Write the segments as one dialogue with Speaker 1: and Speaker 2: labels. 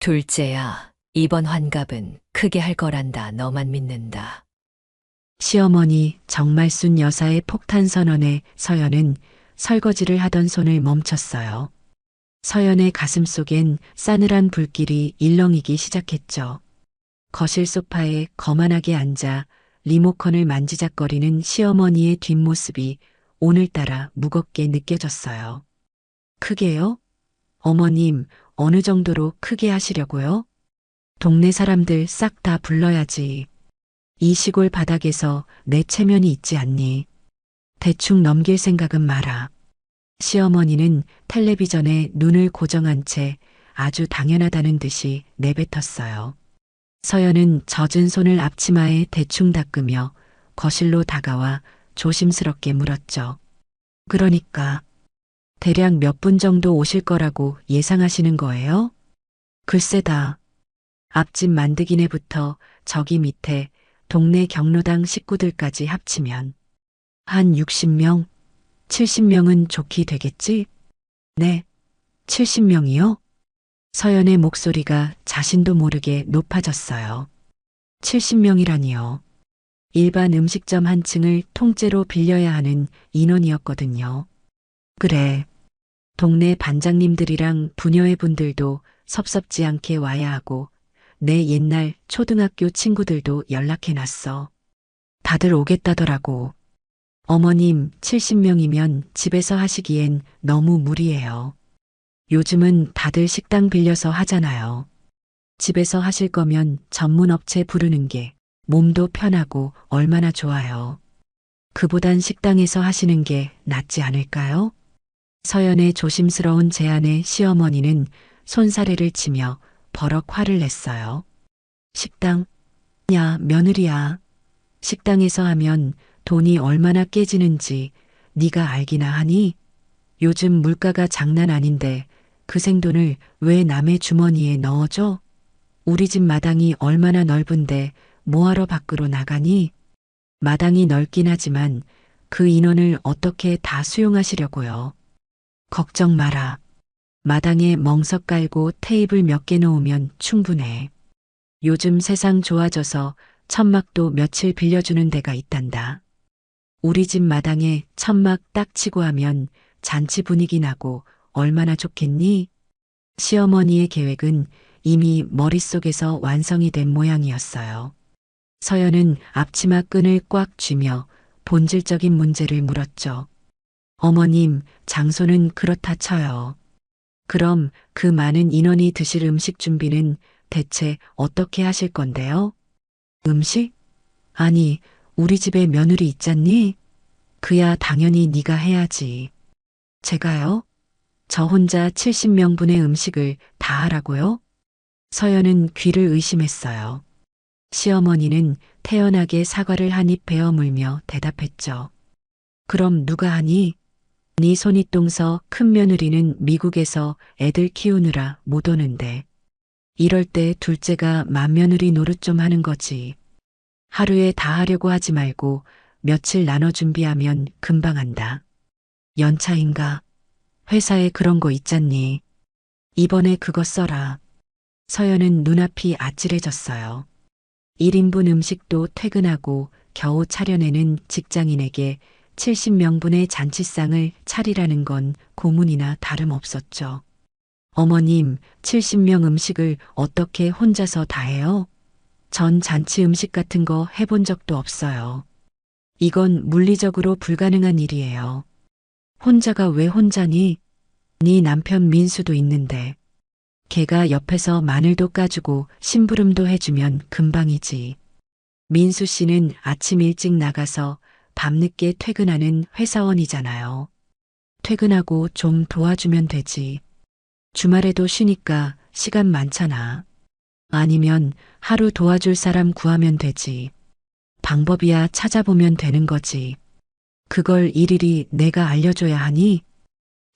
Speaker 1: 둘째야, 이번 환갑은 크게 할 거란다. 너만 믿는다.
Speaker 2: 시어머니 정말 순 여사의 폭탄 선언에 서연은 설거지를 하던 손을 멈췄어요. 서연의 가슴 속엔 싸늘한 불길이 일렁이기 시작했죠. 거실 소파에 거만하게 앉아 리모컨을 만지작거리는 시어머니의 뒷모습이 오늘따라 무겁게 느껴졌어요. 크게요? 어머님, 어느 정도로 크게 하시려고요? 동네 사람들 싹 다 불러야지. 이 시골 바닥에서 내 체면이 있지 않니? 대충 넘길 생각은 마라. 시어머니는 텔레비전에 눈을 고정한 채 아주 당연하다는 듯이 내뱉었어요. 서연은 젖은 손을 앞치마에 대충 닦으며 거실로 다가와 조심스럽게 물었죠. 그러니까 대략 몇 분 정도 오실 거라고 예상하시는 거예요? 글쎄다. 앞집 만드기네부터 저기 밑에 동네 경로당 식구들까지 합치면 한 60명, 70명은 좋게 되겠지? 네, 70명이요? 서연의 목소리가 자신도 모르게 높아졌어요. 70명이라니요. 일반 음식점 한 층을 통째로 빌려야 하는 인원이었거든요. 그래. 동네 반장님들이랑 부녀회 분들도 섭섭지 않게 와야 하고 내 옛날 초등학교 친구들도 연락해놨어. 다들 오겠다더라고. 어머님 70명이면 집에서 하시기엔 너무 무리예요. 요즘은 다들 식당 빌려서 하잖아요. 집에서 하실 거면 전문 업체 부르는 게 몸도 편하고 얼마나 좋아요. 그보단 식당에서 하시는 게 낫지 않을까요? 서연의 조심스러운 제안에 시어머니는 손사래를 치며 버럭 화를 냈어요. 식당? 야, 며느리야. 식당에서 하면 돈이 얼마나 깨지는지 네가 알기나 하니? 요즘 물가가 장난 아닌데 그 생돈을 왜 남의 주머니에 넣어줘? 우리 집 마당이 얼마나 넓은데 뭐하러 밖으로 나가니? 마당이 넓긴 하지만 그 인원을 어떻게 다 수용하시려고요? 걱정 마라. 마당에 멍석 깔고 테이블 몇 개 놓으면 충분해. 요즘 세상 좋아져서 천막도 며칠 빌려주는 데가 있단다. 우리 집 마당에 천막 딱 치고 하면 잔치 분위기 나고 얼마나 좋겠니? 시어머니의 계획은 이미 머릿속에서 완성이 된 모양이었어요. 서연은 앞치마 끈을 꽉 쥐며 본질적인 문제를 물었죠. 어머님, 장소는 그렇다 쳐요. 그럼 그 많은 인원이 드실 음식 준비는 대체 어떻게 하실 건데요? 음식? 아니, 우리 집에 며느리 있잖니? 그야 당연히 네가 해야지. 제가요? 저 혼자 70명분의 음식을 다 하라고요? 서연은 귀를 의심했어요. 시어머니는 태연하게 사과를 한 입 베어 물며 대답했죠. 그럼 누가 하니? 네 손윗동서 큰 며느리는 미국에서 애들 키우느라 못 오는데. 이럴 때 둘째가 맏며느리 노릇 좀 하는 거지. 하루에 다 하려고 하지 말고 며칠 나눠 준비하면 금방 한다. 연차인가? 회사에 그런 거 있잖니. 이번에 그거 써라. 서연은 눈앞이 아찔해졌어요. 1인분 음식도 퇴근하고 겨우 차려내는 직장인에게 70명분의 잔치상을 차리라는 건 고문이나 다름없었죠. 어머님, 70명 음식을 어떻게 혼자서 다 해요? 전 잔치 음식 같은 거 해본 적도 없어요. 이건 물리적으로 불가능한 일이에요. 혼자가 왜 혼자니? 네 남편 민수도 있는데. 걔가 옆에서 마늘도 까주고 심부름도 해주면 금방이지. 민수 씨는 아침 일찍 나가서 밤늦게 퇴근하는 회사원이잖아요. 퇴근하고 좀 도와주면 되지. 주말에도 쉬니까 시간 많잖아. 아니면 하루 도와줄 사람 구하면 되지. 방법이야 찾아보면 되는 거지. 그걸 일일이 내가 알려줘야 하니?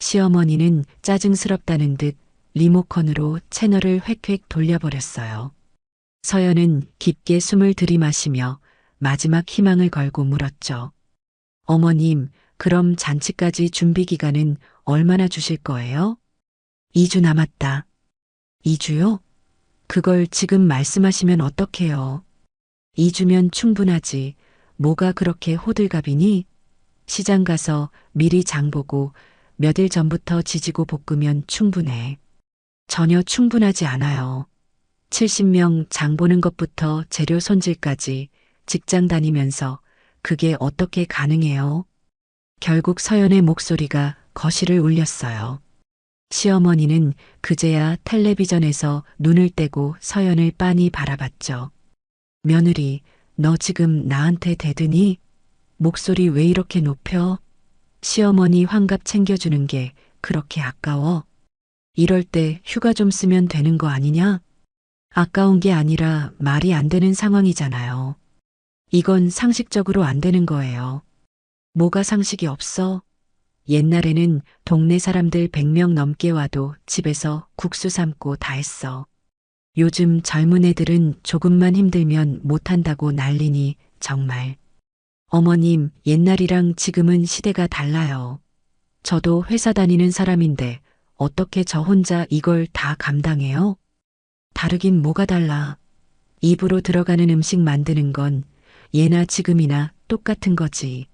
Speaker 2: 시어머니는 짜증스럽다는 듯 리모컨으로 채널을 획획 돌려버렸어요. 서연은 깊게 숨을 들이마시며 마지막 희망을 걸고 물었죠. 어머님, 그럼 잔치까지 준비 기간은 얼마나 주실 거예요? 2주 남았다. 2주요? 그걸 지금 말씀하시면 어떡해요? 2주면 충분하지. 뭐가 그렇게 호들갑이니? 시장 가서 미리 장 보고 몇 일 전부터 지지고 볶으면 충분해. 전혀 충분하지 않아요. 70명 장 보는 것부터 재료 손질까지 직장 다니면서 그게 어떻게 가능해요? 결국 서연의 목소리가 거실을 울렸어요. 시어머니는 그제야 텔레비전에서 눈을 떼고 서연을 빤히 바라봤죠. 며느리, 너 지금 나한테 대드니? 목소리 왜 이렇게 높여? 시어머니 환갑 챙겨주는 게 그렇게 아까워? 이럴 때 휴가 좀 쓰면 되는 거 아니냐? 아까운 게 아니라 말이 안 되는 상황이잖아요. 이건 상식적으로 안 되는 거예요. 뭐가 상식이 없어? 옛날에는 동네 사람들 100명 넘게 와도 집에서 국수 삶고 다 했어. 요즘 젊은 애들은 조금만 힘들면 못한다고 난리니 정말. 어머님, 옛날이랑 지금은 시대가 달라요. 저도 회사 다니는 사람인데 어떻게 저 혼자 이걸 다 감당해요? 다르긴 뭐가 달라. 입으로 들어가는 음식 만드는 건 예나 지금이나 똑같은 거지.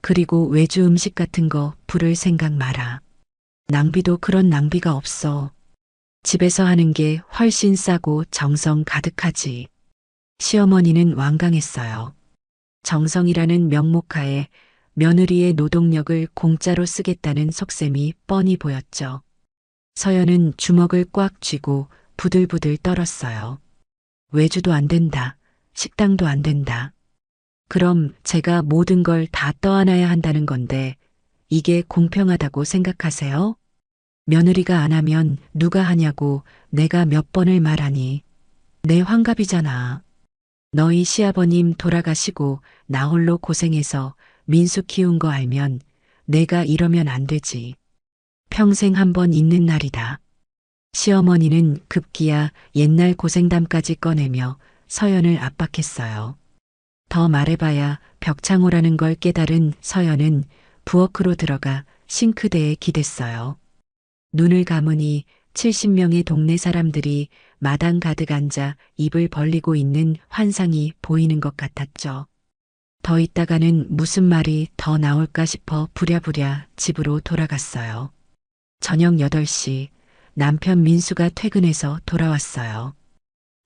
Speaker 2: 그리고 외주 음식 같은 거 부를 생각 마라. 낭비도 그런 낭비가 없어. 집에서 하는 게 훨씬 싸고 정성 가득하지. 시어머니는 완강했어요. 정성이라는 명목하에 며느리의 노동력을 공짜로 쓰겠다는 속셈이 뻔히 보였죠. 서연은 주먹을 꽉 쥐고 부들부들 떨었어요. 외주도 안 된다. 식당도 안 된다. 그럼 제가 모든 걸 다 떠안아야 한다는 건데 이게 공평하다고 생각하세요? 며느리가 안 하면 누가 하냐고 내가 몇 번을 말하니. 내 환갑이잖아. 너희 시아버님 돌아가시고 나 홀로 고생해서 민수 키운 거 알면 내가 이러면 안 되지. 평생 한 번 있는 날이다. 시어머니는 급기야 옛날 고생담까지 꺼내며 서연을 압박했어요. 더 말해봐야 벽창호라는 걸 깨달은 서연은 부엌으로 들어가 싱크대에 기댔어요. 눈을 감으니 70명의 동네 사람들이 마당 가득 앉아 입을 벌리고 있는 환상이 보이는 것 같았죠. 더 있다가는 무슨 말이 더 나올까 싶어 부랴부랴 집으로 돌아갔어요. 저녁 8시 남편 민수가 퇴근해서 돌아왔어요.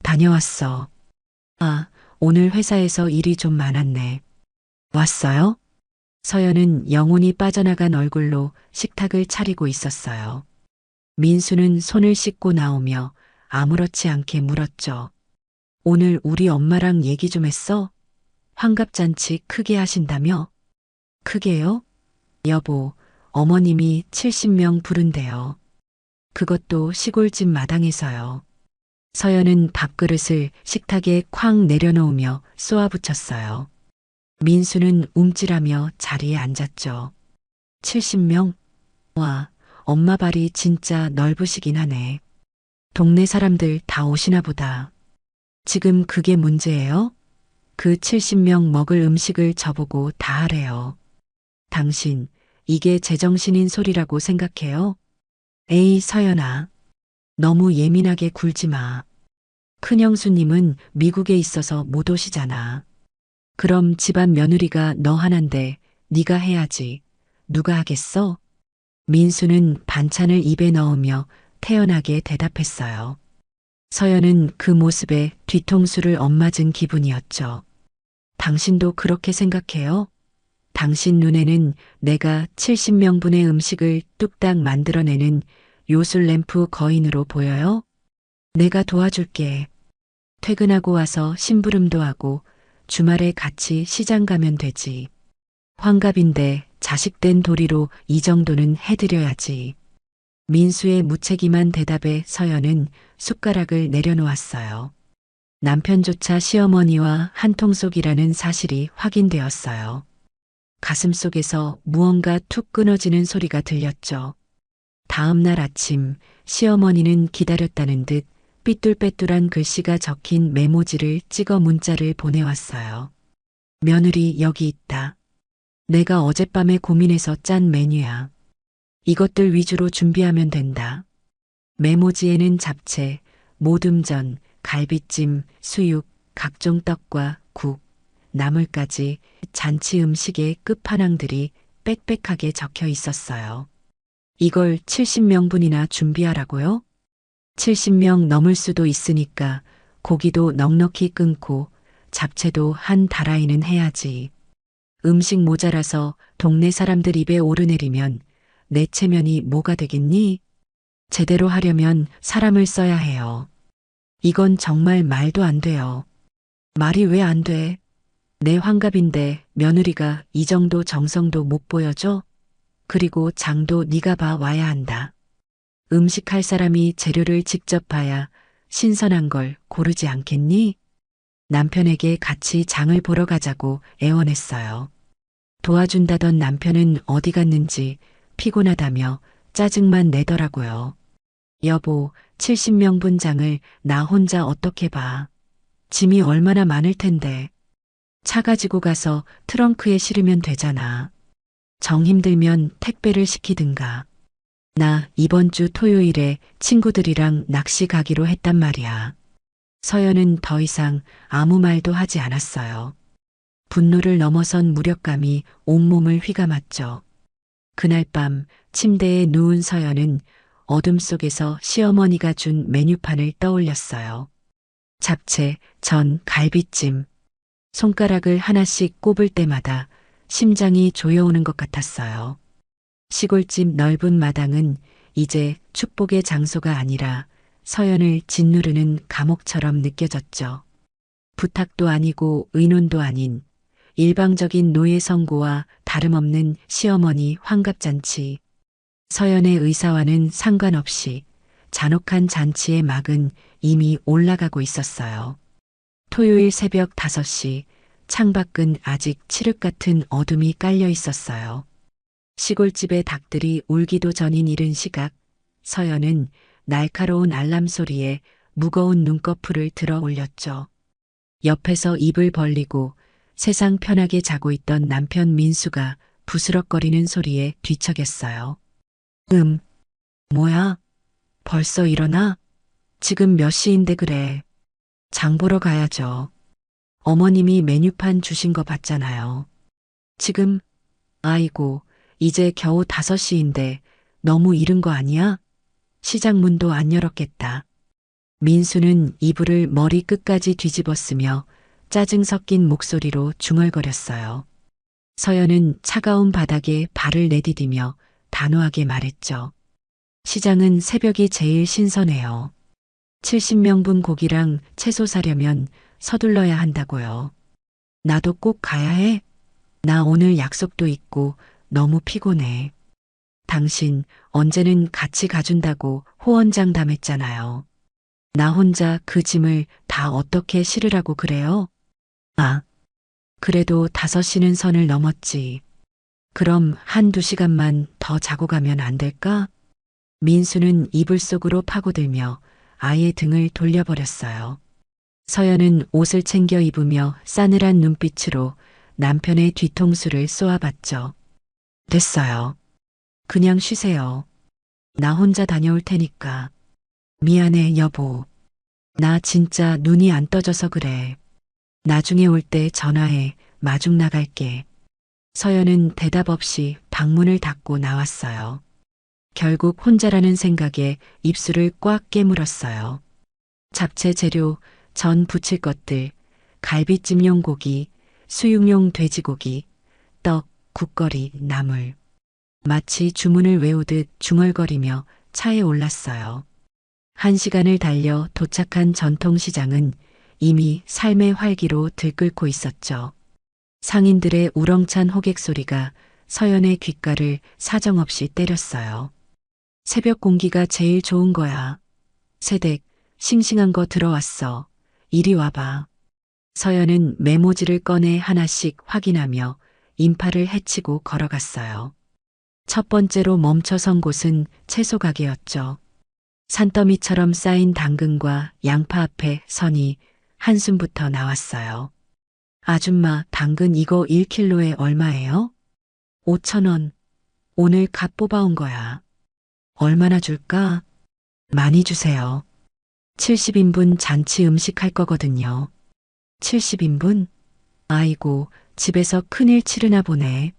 Speaker 2: 다녀왔어. 아, 오늘 회사에서 일이 좀 많았네. 왔어요? 서연은 영혼이 빠져나간 얼굴로 식탁을 차리고 있었어요. 민수는 손을 씻고 나오며 아무렇지 않게 물었죠. 오늘 우리 엄마랑 얘기 좀 했어? 환갑잔치 크게 하신다며? 크게요? 여보, 어머님이 70명 부른대요. 그것도 시골집 마당에서요. 서연은 밥그릇을 식탁에 쾅 내려놓으며 쏘아붙였어요. 민수는 움찔하며 자리에 앉았죠. 70명? 와, 엄마 발이 진짜 넓으시긴 하네. 동네 사람들 다 오시나 보다. 지금 그게 문제예요? 그 70명 먹을 음식을 저보고 다 하래요. 당신, 이게 제정신인 소리라고 생각해요? 에이, 서연아. 너무 예민하게 굴지 마. 큰형수님은 미국에 있어서 못 오시잖아. 그럼 집안 며느리가 너 하나인데 네가 해야지. 누가 하겠어? 민수는 반찬을 입에 넣으며 태연하게 대답했어요. 서연은 그 모습에 뒤통수를 엇맞은 기분이었죠. 당신도 그렇게 생각해요? 당신 눈에는 내가 70명분의 음식을 뚝딱 만들어내는 요술램프 거인으로 보여요? 내가 도와줄게. 퇴근하고 와서 심부름도 하고 주말에 같이 시장 가면 되지. 환갑인데 자식된 도리로 이 정도는 해드려야지. 민수의 무책임한 대답에 서연은 숟가락을 내려놓았어요. 남편조차 시어머니와 한통속이라는 사실이 확인되었어요. 가슴속에서 무언가 툭 끊어지는 소리가 들렸죠. 다음 날 아침 시어머니는 기다렸다는 듯 삐뚤빼뚤한 글씨가 적힌 메모지를 찍어 문자를 보내왔어요. 며느리 여기 있다. 내가 어젯밤에 고민해서 짠 메뉴야. 이것들 위주로 준비하면 된다. 메모지에는 잡채, 모듬전, 갈비찜, 수육, 각종 떡과 국, 나물까지 잔치 음식의 끝판왕들이 빽빽하게 적혀 있었어요. 이걸 70명분이나 준비하라고요? 70명 넘을 수도 있으니까 고기도 넉넉히 끊고 잡채도 한 다라이는 해야지. 음식 모자라서 동네 사람들 입에 오르내리면 내 체면이 뭐가 되겠니? 제대로 하려면 사람을 써야 해요. 이건 정말 말도 안 돼요. 말이 왜 안 돼? 내 환갑인데 며느리가 이 정도 정성도 못 보여줘? 그리고 장도 네가 봐 와야 한다. 음식할 사람이 재료를 직접 봐야 신선한 걸 고르지 않겠니? 남편에게 같이 장을 보러 가자고 애원했어요. 도와준다던 남편은 어디 갔는지 피곤하다며 짜증만 내더라고요. 여보, 70명분 장을 나 혼자 어떻게 봐. 짐이 얼마나 많을 텐데. 차 가지고 가서 트렁크에 실으면 되잖아. 정 힘들면 택배를 시키든가. 나 이번 주 토요일에 친구들이랑 낚시 가기로 했단 말이야. 서연은 더 이상 아무 말도 하지 않았어요. 분노를 넘어선 무력감이 온몸을 휘감았죠. 그날 밤 침대에 누운 서연은 어둠 속에서 시어머니가 준 메뉴판을 떠올렸어요. 잡채, 전, 갈비찜. 손가락을 하나씩 꼽을 때마다 심장이 조여오는 것 같았어요. 시골집 넓은 마당은 이제 축복의 장소가 아니라 서연을 짓누르는 감옥처럼 느껴졌죠. 부탁도 아니고 의논도 아닌 일방적인 노예 선고와 다름없는 시어머니 환갑잔치. 서연의 의사와는 상관없이 잔혹한 잔치의 막은 이미 올라가고 있었어요. 토요일 새벽 5시 창밖은 아직 칠흑 같은 어둠이 깔려 있었어요. 시골집의 닭들이 울기도 전인 이른 시각, 서연은 날카로운 알람 소리에 무거운 눈꺼풀을 들어 올렸죠. 옆에서 입을 벌리고 세상 편하게 자고 있던 남편 민수가 부스럭거리는 소리에 뒤척였어요. 뭐야? 벌써 일어나? 지금 몇 시인데 그래. 장 보러 가야죠. 어머님이 메뉴판 주신 거 봤잖아요. 지금, 아이고, 이제 겨우 5시인데 너무 이른 거 아니야? 시장 문도 안 열었겠다. 민수는 이불을 머리 끝까지 뒤집었으며 짜증 섞인 목소리로 중얼거렸어요. 서연은 차가운 바닥에 발을 내디디며 단호하게 말했죠. 시장은 새벽이 제일 신선해요. 70명분 고기랑 채소 사려면 서둘러야 한다고요. 나도 꼭 가야 해? 나 오늘 약속도 있고 너무 피곤해. 당신 언제는 같이 가준다고 호언장담했잖아요. 나 혼자 그 짐을 다 어떻게 실으라고 그래요? 아, 그래도 5시는 선을 넘었지. 그럼 1~2시간만 더 자고 가면 안 될까? 민수는 이불 속으로 파고들며 아예 등을 돌려버렸어요. 서연은 옷을 챙겨 입으며 싸늘한 눈빛으로 남편의 뒤통수를 쏘아봤죠. 됐어요. 그냥 쉬세요. 나 혼자 다녀올 테니까. 미안해, 여보. 나 진짜 눈이 안 떠져서 그래. 나중에 올 때 전화해. 마중 나갈게. 서연은 대답 없이 방문을 닫고 나왔어요. 결국 혼자라는 생각에 입술을 꽉 깨물었어요. 잡채 재료, 전 부칠 것들, 갈비찜용 고기, 수육용 돼지고기, 떡, 국거리, 나물. 마치 주문을 외우듯 중얼거리며 차에 올랐어요. 1시간을 달려 도착한 전통시장은 이미 삶의 활기로 들끓고 있었죠. 상인들의 우렁찬 호객 소리가 서연의 귓가를 사정없이 때렸어요. 새벽 공기가 제일 좋은 거야. 새댁, 싱싱한 거 들어왔어. 이리 와봐. 서연은 메모지를 꺼내 하나씩 확인하며 인파를 헤치고 걸어갔어요. 첫 번째로 멈춰선 곳은 채소 가게였죠. 산더미처럼 쌓인 당근과 양파 앞에 선이 한숨부터 나왔어요. 아줌마, 당근 이거 1kg에 얼마예요? 5,000원. 오늘 갓 뽑아온 거야. 얼마나 줄까? 많이 주세요. 70인분 잔치 음식 할 거거든요. 70인분? 아이고, 집에서 큰일 치르나 보네.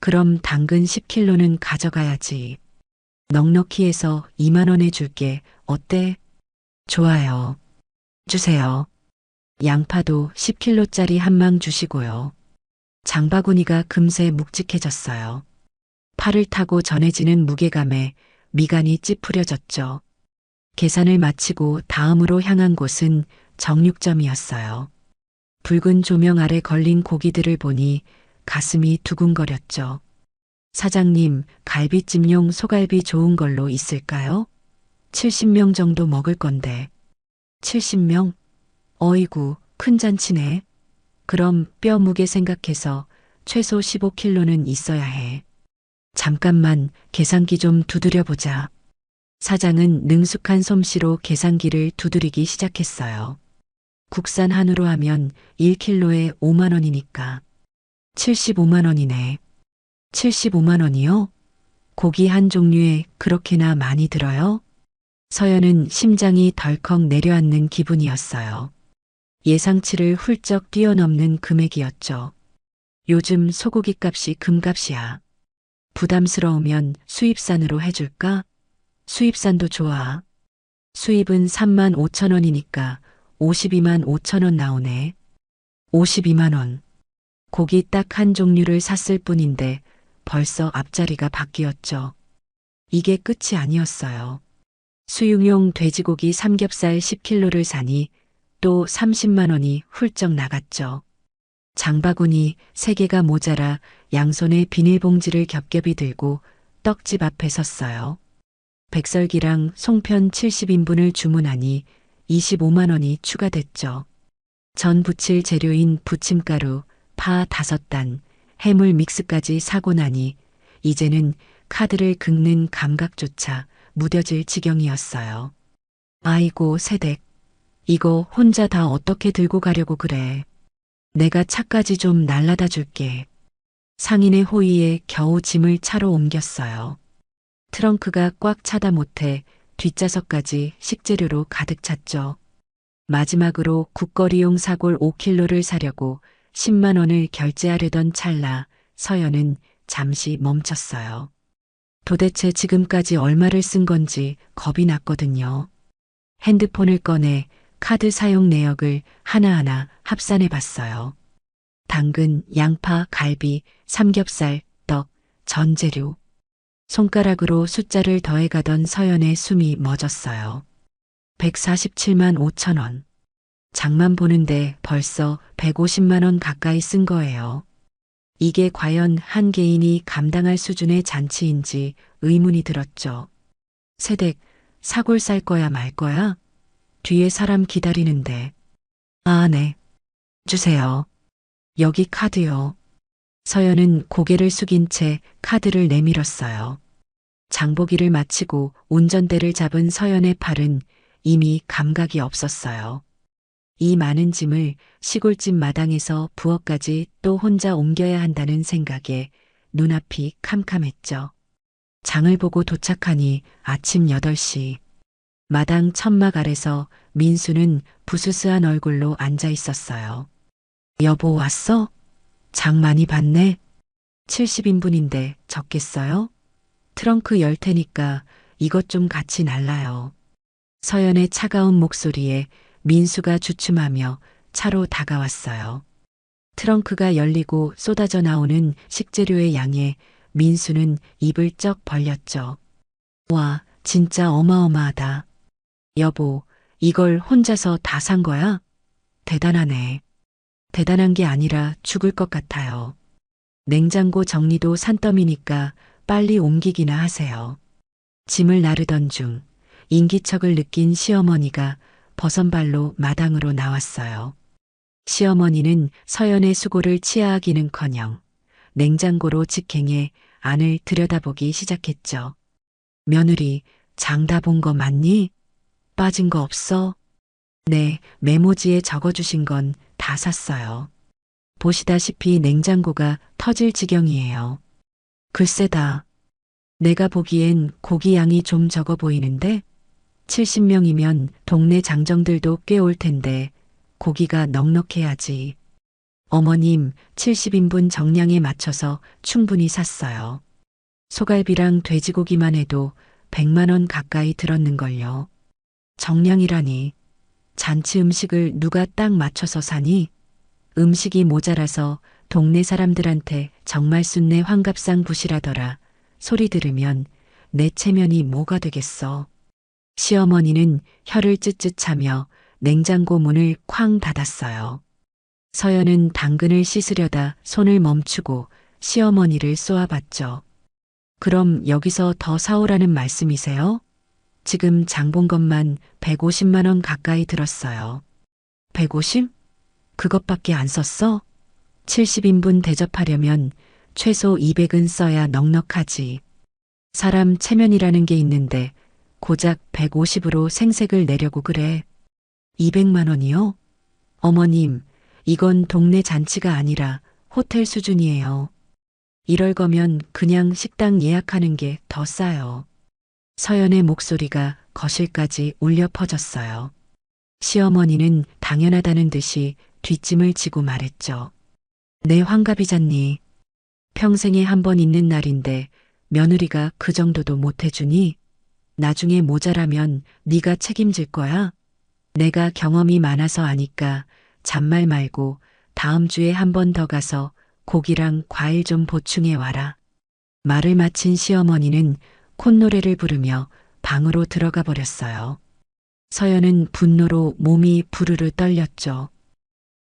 Speaker 2: 그럼 당근 10kg는 가져가야지. 넉넉히 해서 2만 원에 줄게. 어때? 좋아요. 주세요. 양파도 10kg짜리 한 망 주시고요. 장바구니가 금세 묵직해졌어요. 팔을 타고 전해지는 무게감에 미간이 찌푸려졌죠. 계산을 마치고 다음으로 향한 곳은 정육점이었어요. 붉은 조명 아래 걸린 고기들을 보니 가슴이 두근거렸죠. 사장님, 갈비찜용 소갈비 좋은 걸로 있을까요? 70명 정도 먹을 건데. 70명? 어이구, 큰 잔치네. 그럼 뼈 무게 생각해서 최소 15kg는 있어야 해. 잠깐만 계산기 좀 두드려보자. 사장은 능숙한 솜씨로 계산기를 두드리기 시작했어요. 국산 한우로 하면 1kg에 5만 원이니까. 75만 원이네. 75만 원이요? 고기 한 종류에 그렇게나 많이 들어요? 서연은 심장이 덜컥 내려앉는 기분이었어요. 예상치를 훌쩍 뛰어넘는 금액이었죠. 요즘 소고기 값이 금값이야. 부담스러우면 수입산으로 해줄까? 수입산도 좋아. 수입은 3만 5천 원이니까 52만 5천 원 나오네. 52만 원. 고기 딱 한 종류를 샀을 뿐인데 벌써 앞자리가 바뀌었죠. 이게 끝이 아니었어요. 수육용 돼지고기 삼겹살 10kg를 사니 또 30만 원이 훌쩍 나갔죠. 장바구니 3개가 모자라 양손에 비닐봉지를 겹겹이 들고 떡집 앞에 섰어요. 백설기랑 송편 70인분을 주문하니 25만 원이 추가됐죠. 전 부칠 재료인 부침가루, 파 5단, 해물 믹스까지 사고 나니 이제는 카드를 긁는 감각조차 무뎌질 지경이었어요. 아이고 새댁, 이거 혼자 다 어떻게 들고 가려고 그래. 내가 차까지 좀 날라다 줄게. 상인의 호의에 겨우 짐을 차로 옮겼어요. 트렁크가 꽉 차다 못해 뒷좌석까지 식재료로 가득 찼죠. 마지막으로 국거리용 사골 5kg를 사려고 10만 원을 결제하려던 찰나 서연은 잠시 멈췄어요. 도대체 지금까지 얼마를 쓴 건지 겁이 났거든요. 핸드폰을 꺼내 카드 사용 내역을 하나하나 합산해 봤어요. 당근, 양파, 갈비, 삼겹살, 떡, 전 재료. 손가락으로 숫자를 더해가던 서연의 숨이 멎었어요. 147만 5천 원. 장만 보는데 벌써 150만 원 가까이 쓴 거예요. 이게 과연 한 개인이 감당할 수준의 잔치인지 의문이 들었죠. 새댁, 사골 쌀 거야 말 거야? 뒤에 사람 기다리는데. 아, 네. 주세요. 여기 카드요. 서연은 고개를 숙인 채 카드를 내밀었어요. 장보기를 마치고 운전대를 잡은 서연의 팔은 이미 감각이 없었어요. 이 많은 짐을 시골집 마당에서 부엌까지 또 혼자 옮겨야 한다는 생각에 눈앞이 캄캄했죠. 장을 보고 도착하니 아침 8시. 마당 천막 아래서 민수는 부스스한 얼굴로 앉아 있었어요. 여보 왔어? 장 많이 봤네? 70인분인데 적겠어요? 트렁크 열 테니까 이것 좀 같이 날라요. 서연의 차가운 목소리에 민수가 주춤하며 차로 다가왔어요. 트렁크가 열리고 쏟아져 나오는 식재료의 양에 민수는 입을 쩍 벌렸죠. 와, 진짜 어마어마하다. 여보, 이걸 혼자서 다 산 거야? 대단하네. 대단한 게 아니라 죽을 것 같아요. 냉장고 정리도 산더미니까 빨리 옮기기나 하세요. 짐을 나르던 중 인기척을 느낀 시어머니가 버선발로 마당으로 나왔어요. 시어머니는 서연의 수고를 치하하기는커녕 냉장고로 직행해 안을 들여다보기 시작했죠. 며느리, 장 다 본 거 맞니? 빠진 거 없어? 네, 메모지에 적어주신 건 다 샀어요. 보시다시피 냉장고가 터질 지경이에요. 글쎄다. 내가 보기엔 고기 양이 좀 적어 보이는데? 70명이면 동네 장정들도 꽤 올 텐데 고기가 넉넉해야지. 어머님, 70인분 정량에 맞춰서 충분히 샀어요. 소갈비랑 돼지고기만 해도 100만 원 가까이 들었는걸요. 정량이라니. 잔치 음식을 누가 딱 맞춰서 사니? 음식이 모자라서 동네 사람들한테 정말 순내 환갑상 부시라더라. 소리 들으면 내 체면이 뭐가 되겠어. 시어머니는 혀를 쯧쯧차며 냉장고 문을 쾅 닫았어요. 서연은 당근을 씻으려다 손을 멈추고 시어머니를 쏘아봤죠. 그럼 여기서 더 사오라는 말씀이세요? 지금 장 본 것만 150만 원 가까이 들었어요. 150? 그것밖에 안 썼어? 70인분 대접하려면 최소 200은 써야 넉넉하지. 사람 체면이라는 게 있는데 고작 150으로 생색을 내려고 그래. 200만 원이요? 어머님, 이건 동네 잔치가 아니라 호텔 수준이에요. 이럴 거면 그냥 식당 예약하는 게 더 싸요. 서연의 목소리가 거실까지 울려 퍼졌어요. 시어머니는 당연하다는 듯이 뒷짐을 지고 말했죠. 내 환갑이잖니. 평생에 한 번 있는 날인데 며느리가 그 정도도 못 해주니? 나중에 모자라면 네가 책임질 거야? 내가 경험이 많아서 아니까 잔말 말고 다음 주에 한 번 더 가서 고기랑 과일 좀 보충해 와라. 말을 마친 시어머니는 콧노래를 부르며 방으로 들어가 버렸어요. 서연은 분노로 몸이 부르르 떨렸죠.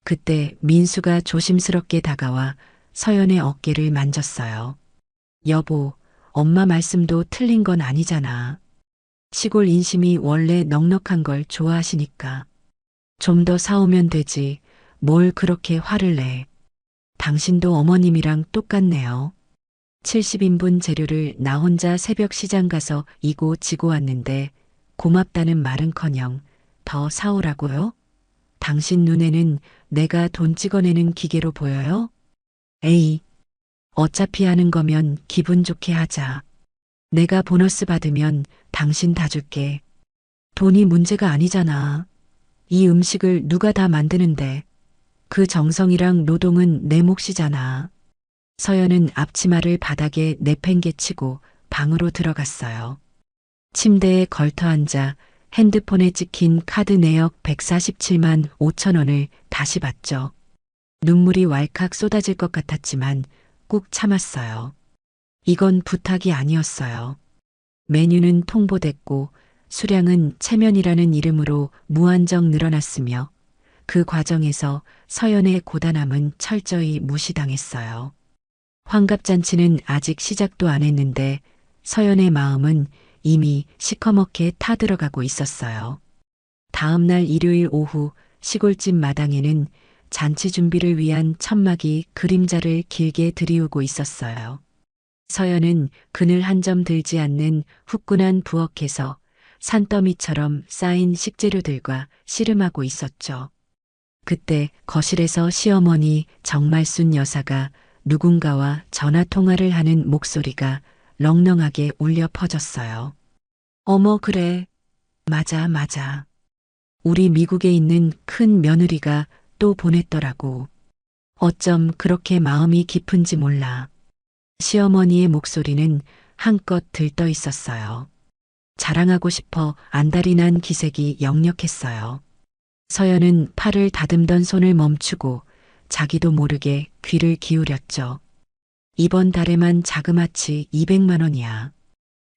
Speaker 2: 그때 민수가 조심스럽게 다가와 서연의 어깨를 만졌어요. 여보, 엄마 말씀도 틀린 건 아니잖아. 시골 인심이 원래 넉넉한 걸 좋아하시니까. 좀 더 사오면 되지. 뭘 그렇게 화를 내. 당신도 어머님이랑 똑같네요. 70인분 재료를 나 혼자 새벽 시장 가서 이고 지고 왔는데 고맙다는 말은커녕 더 사오라고요? 당신 눈에는 내가 돈 찍어내는 기계로 보여요? 에이, 어차피 하는 거면 기분 좋게 하자. 내가 보너스 받으면 당신 다 줄게. 돈이 문제가 아니잖아. 이 음식을 누가 다 만드는데 그 정성이랑 노동은 내 몫이잖아. 서연은 앞치마를 바닥에 내팽개치고 방으로 들어갔어요. 침대에 걸터 앉아 핸드폰에 찍힌 카드 내역 147만 5천 원을 다시 봤죠. 눈물이 왈칵 쏟아질 것 같았지만 꾹 참았어요. 이건 부탁이 아니었어요. 메뉴는 통보됐고 수량은 체면이라는 이름으로 무한정 늘어났으며 그 과정에서 서연의 고단함은 철저히 무시당했어요. 환갑잔치는 아직 시작도 안 했는데 서연의 마음은 이미 시커멓게 타들어가고 있었어요. 다음 날 일요일 오후 시골집 마당에는 잔치 준비를 위한 천막이 그림자를 길게 들이우고 있었어요. 서연은 그늘 한 점 들지 않는 후끈한 부엌에서 산더미처럼 쌓인 식재료들과 씨름하고 있었죠. 그때 거실에서 시어머니 정말순 여사가 누군가와 전화 통화를 하는 목소리가 렁렁하게 울려 퍼졌어요. 어머, 그래. 맞아, 맞아. 우리 미국에 있는 큰 며느리가 또 보냈더라고. 어쩜 그렇게 마음이 깊은지 몰라. 시어머니의 목소리는 한껏 들떠 있었어요. 자랑하고 싶어 안달이 난 기색이 역력했어요. 서연은 팔을 다듬던 손을 멈추고 자기도 모르게 귀를 기울였죠. 이번 달에만 자그마치 200만 원이야.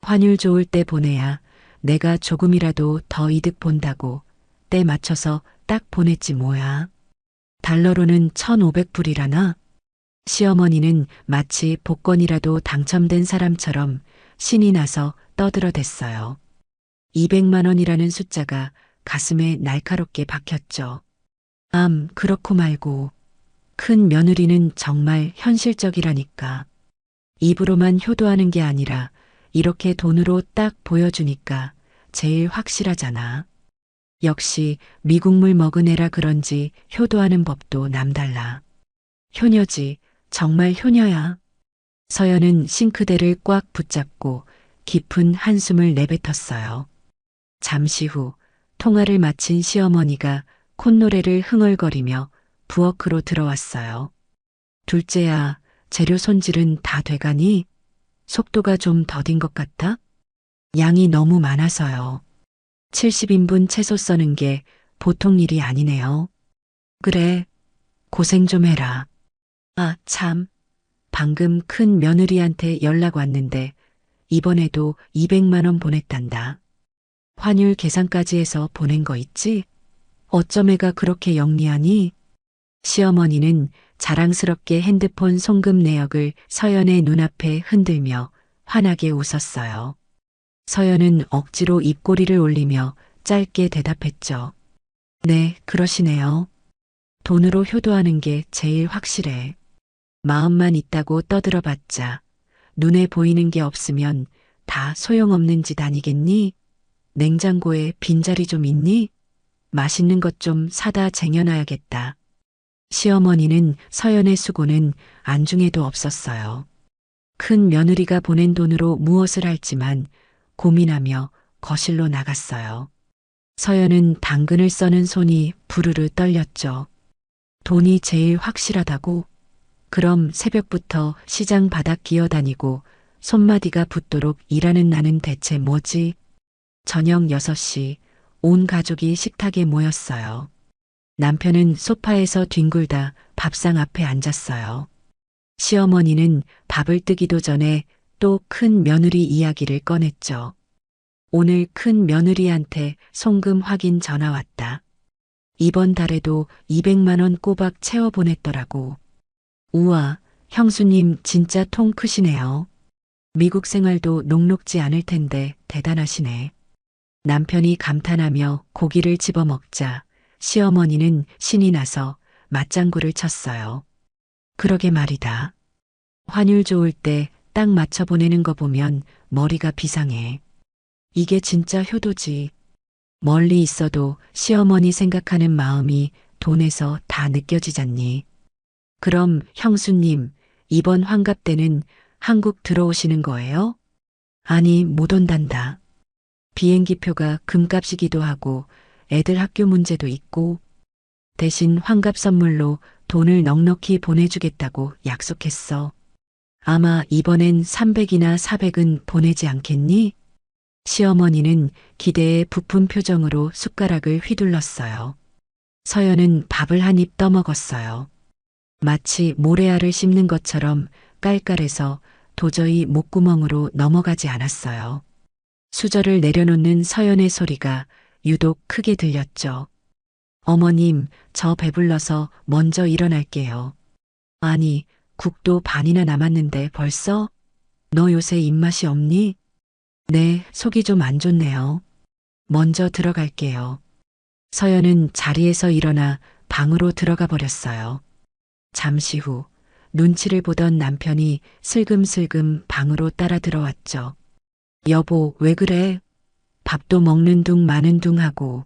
Speaker 2: 환율 좋을 때 보내야 내가 조금이라도 더 이득 본다고 때 맞춰서 딱 보냈지 뭐야. 달러로는 1,500불이라나? 시어머니는 마치 복권이라도 당첨된 사람처럼 신이 나서 떠들어댔어요. 200만 원이라는 숫자가 가슴에 날카롭게 박혔죠. 그렇고 말고. 큰 며느리는 정말 현실적이라니까. 입으로만 효도하는 게 아니라 이렇게 돈으로 딱 보여주니까 제일 확실하잖아. 역시 미국물 먹은 애라 그런지 효도하는 법도 남달라. 효녀지, 정말 효녀야. 서연은 싱크대를 꽉 붙잡고 깊은 한숨을 내뱉었어요. 잠시 후 통화를 마친 시어머니가 콧노래를 흥얼거리며 부엌으로 들어왔어요. 둘째야, 재료 손질은 다 돼가니? 속도가 좀 더딘 것 같아? 양이 너무 많아서요. 70인분 채소 써는 게 보통 일이 아니네요. 그래, 고생 좀 해라. 아, 참. 방금 큰 며느리한테 연락 왔는데 이번에도 200만 원 보냈단다. 환율 계산까지 해서 보낸 거 있지? 어쩜 애가 그렇게 영리하니? 시어머니는 자랑스럽게 핸드폰 송금 내역을 서연의 눈앞에 흔들며 환하게 웃었어요. 서연은 억지로 입꼬리를 올리며 짧게 대답했죠. 네, 그러시네요. 돈으로 효도하는 게 제일 확실해. 마음만 있다고 떠들어봤자 눈에 보이는 게 없으면 다 소용없는 짓 아니겠니? 냉장고에 빈자리 좀 있니? 맛있는 것 좀 사다 쟁여놔야겠다. 시어머니는 서연의 수고는 안중에도 없었어요. 큰 며느리가 보낸 돈으로 무엇을 할지만 고민하며 거실로 나갔어요. 서연은 당근을 써는 손이 부르르 떨렸죠. 돈이 제일 확실하다고? 그럼 새벽부터 시장 바닥 기어다니고 손마디가 붓도록 일하는 나는 대체 뭐지? 저녁 6시 온 가족이 식탁에 모였어요. 남편은 소파에서 뒹굴다 밥상 앞에 앉았어요. 시어머니는 밥을 뜨기도 전에 또 큰 며느리 이야기를 꺼냈죠. 오늘 큰 며느리한테 송금 확인 전화 왔다. 이번 달에도 200만 원 꼬박 채워 보냈더라고. 우와, 형수님 진짜 통 크시네요. 미국 생활도 녹록지 않을 텐데 대단하시네. 남편이 감탄하며 고기를 집어 먹자 시어머니는 신이 나서 맞장구를 쳤어요. 그러게 말이다. 환율 좋을 때 딱 맞춰 보내는 거 보면 머리가 비상해. 이게 진짜 효도지. 멀리 있어도 시어머니 생각하는 마음이 돈에서 다 느껴지잖니. 그럼 형수님, 이번 환갑 때는 한국 들어오시는 거예요? 아니, 못 온단다. 비행기표가 금값이기도 하고 애들 학교 문제도 있고 대신 환갑 선물로 돈을 넉넉히 보내주겠다고 약속했어. 아마 이번엔 300이나 400은 보내지 않겠니? 시어머니는 기대에 부푼 표정으로 숟가락을 휘둘렀어요. 서연은 밥을 한 입 떠먹었어요. 마치 모래알을 씹는 것처럼 깔깔해서 도저히 목구멍으로 넘어가지 않았어요. 수저를 내려놓는 서연의 소리가 유독 크게 들렸죠. 어머님, 저 배불러서 먼저 일어날게요. 아니, 국도 반이나 남았는데 벌써? 너 요새 입맛이 없니? 네, 속이 좀 안 좋네요. 먼저 들어갈게요. 서연은 자리에서 일어나 방으로 들어가 버렸어요. 잠시 후 눈치를 보던 남편이 슬금슬금 방으로 따라 들어왔죠. 여보, 왜 그래? 밥도 먹는 둥 마는 둥 하고.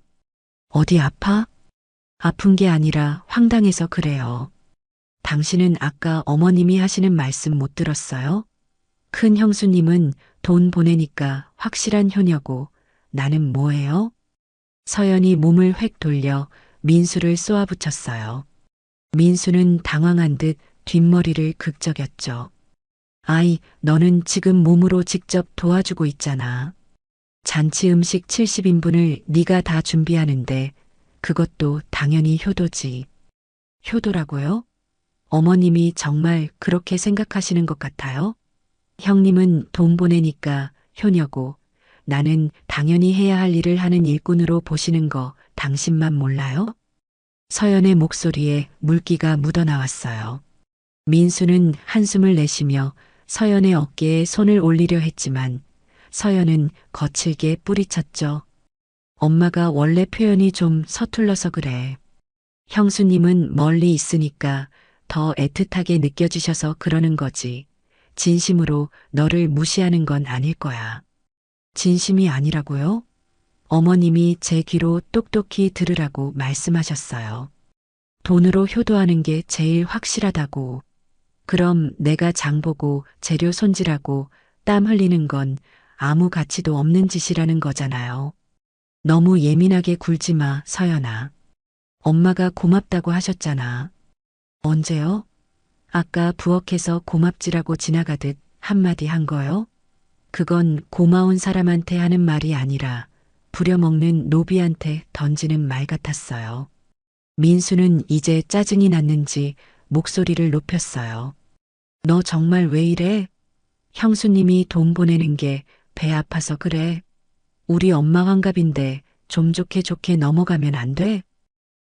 Speaker 2: 어디 아파? 아픈 게 아니라 황당해서 그래요. 당신은 아까 어머님이 하시는 말씀 못 들었어요? 큰 형수님은 돈 보내니까 확실한 효녀고 나는 뭐예요? 서연이 몸을 획 돌려 민수를 쏘아붙였어요. 민수는 당황한 듯 뒷머리를 극적였죠. 아이, 너는 지금 몸으로 직접 도와주고 있잖아. 잔치 음식 70인분을 네가 다 준비하는데 그것도 당연히 효도지. 효도라고요? 어머님이 정말 그렇게 생각하시는 것 같아요? 형님은 돈 보내니까 효녀고 나는 당연히 해야 할 일을 하는 일꾼으로 보시는 거 당신만 몰라요? 서연의 목소리에 물기가 묻어나왔어요. 민수는 한숨을 내쉬며 서연의 어깨에 손을 올리려 했지만 서연은 거칠게 뿌리쳤죠. 엄마가 원래 표현이 좀 서툴러서 그래. 형수님은 멀리 있으니까 더 애틋하게 느껴지셔서 그러는 거지. 진심으로 너를 무시하는 건 아닐 거야. 진심이 아니라고요? 어머님이 제 귀로 똑똑히 들으라고 말씀하셨어요. 돈으로 효도하는 게 제일 확실하다고. 그럼 내가 장보고 재료 손질하고 땀 흘리는 건 아무 가치도 없는 짓이라는 거잖아요. 너무 예민하게 굴지 마, 서연아. 엄마가 고맙다고 하셨잖아. 언제요? 아까 부엌에서 고맙지라고 지나가듯 한마디 한 거요? 그건 고마운 사람한테 하는 말이 아니라 부려먹는 노비한테 던지는 말 같았어요. 민수는 이제 짜증이 났는지 목소리를 높였어요. 너 정말 왜 이래? 형수님이 돈 보내는 게 배 아파서 그래. 우리 엄마 환갑인데 좀 좋게 좋게 넘어가면 안 돼?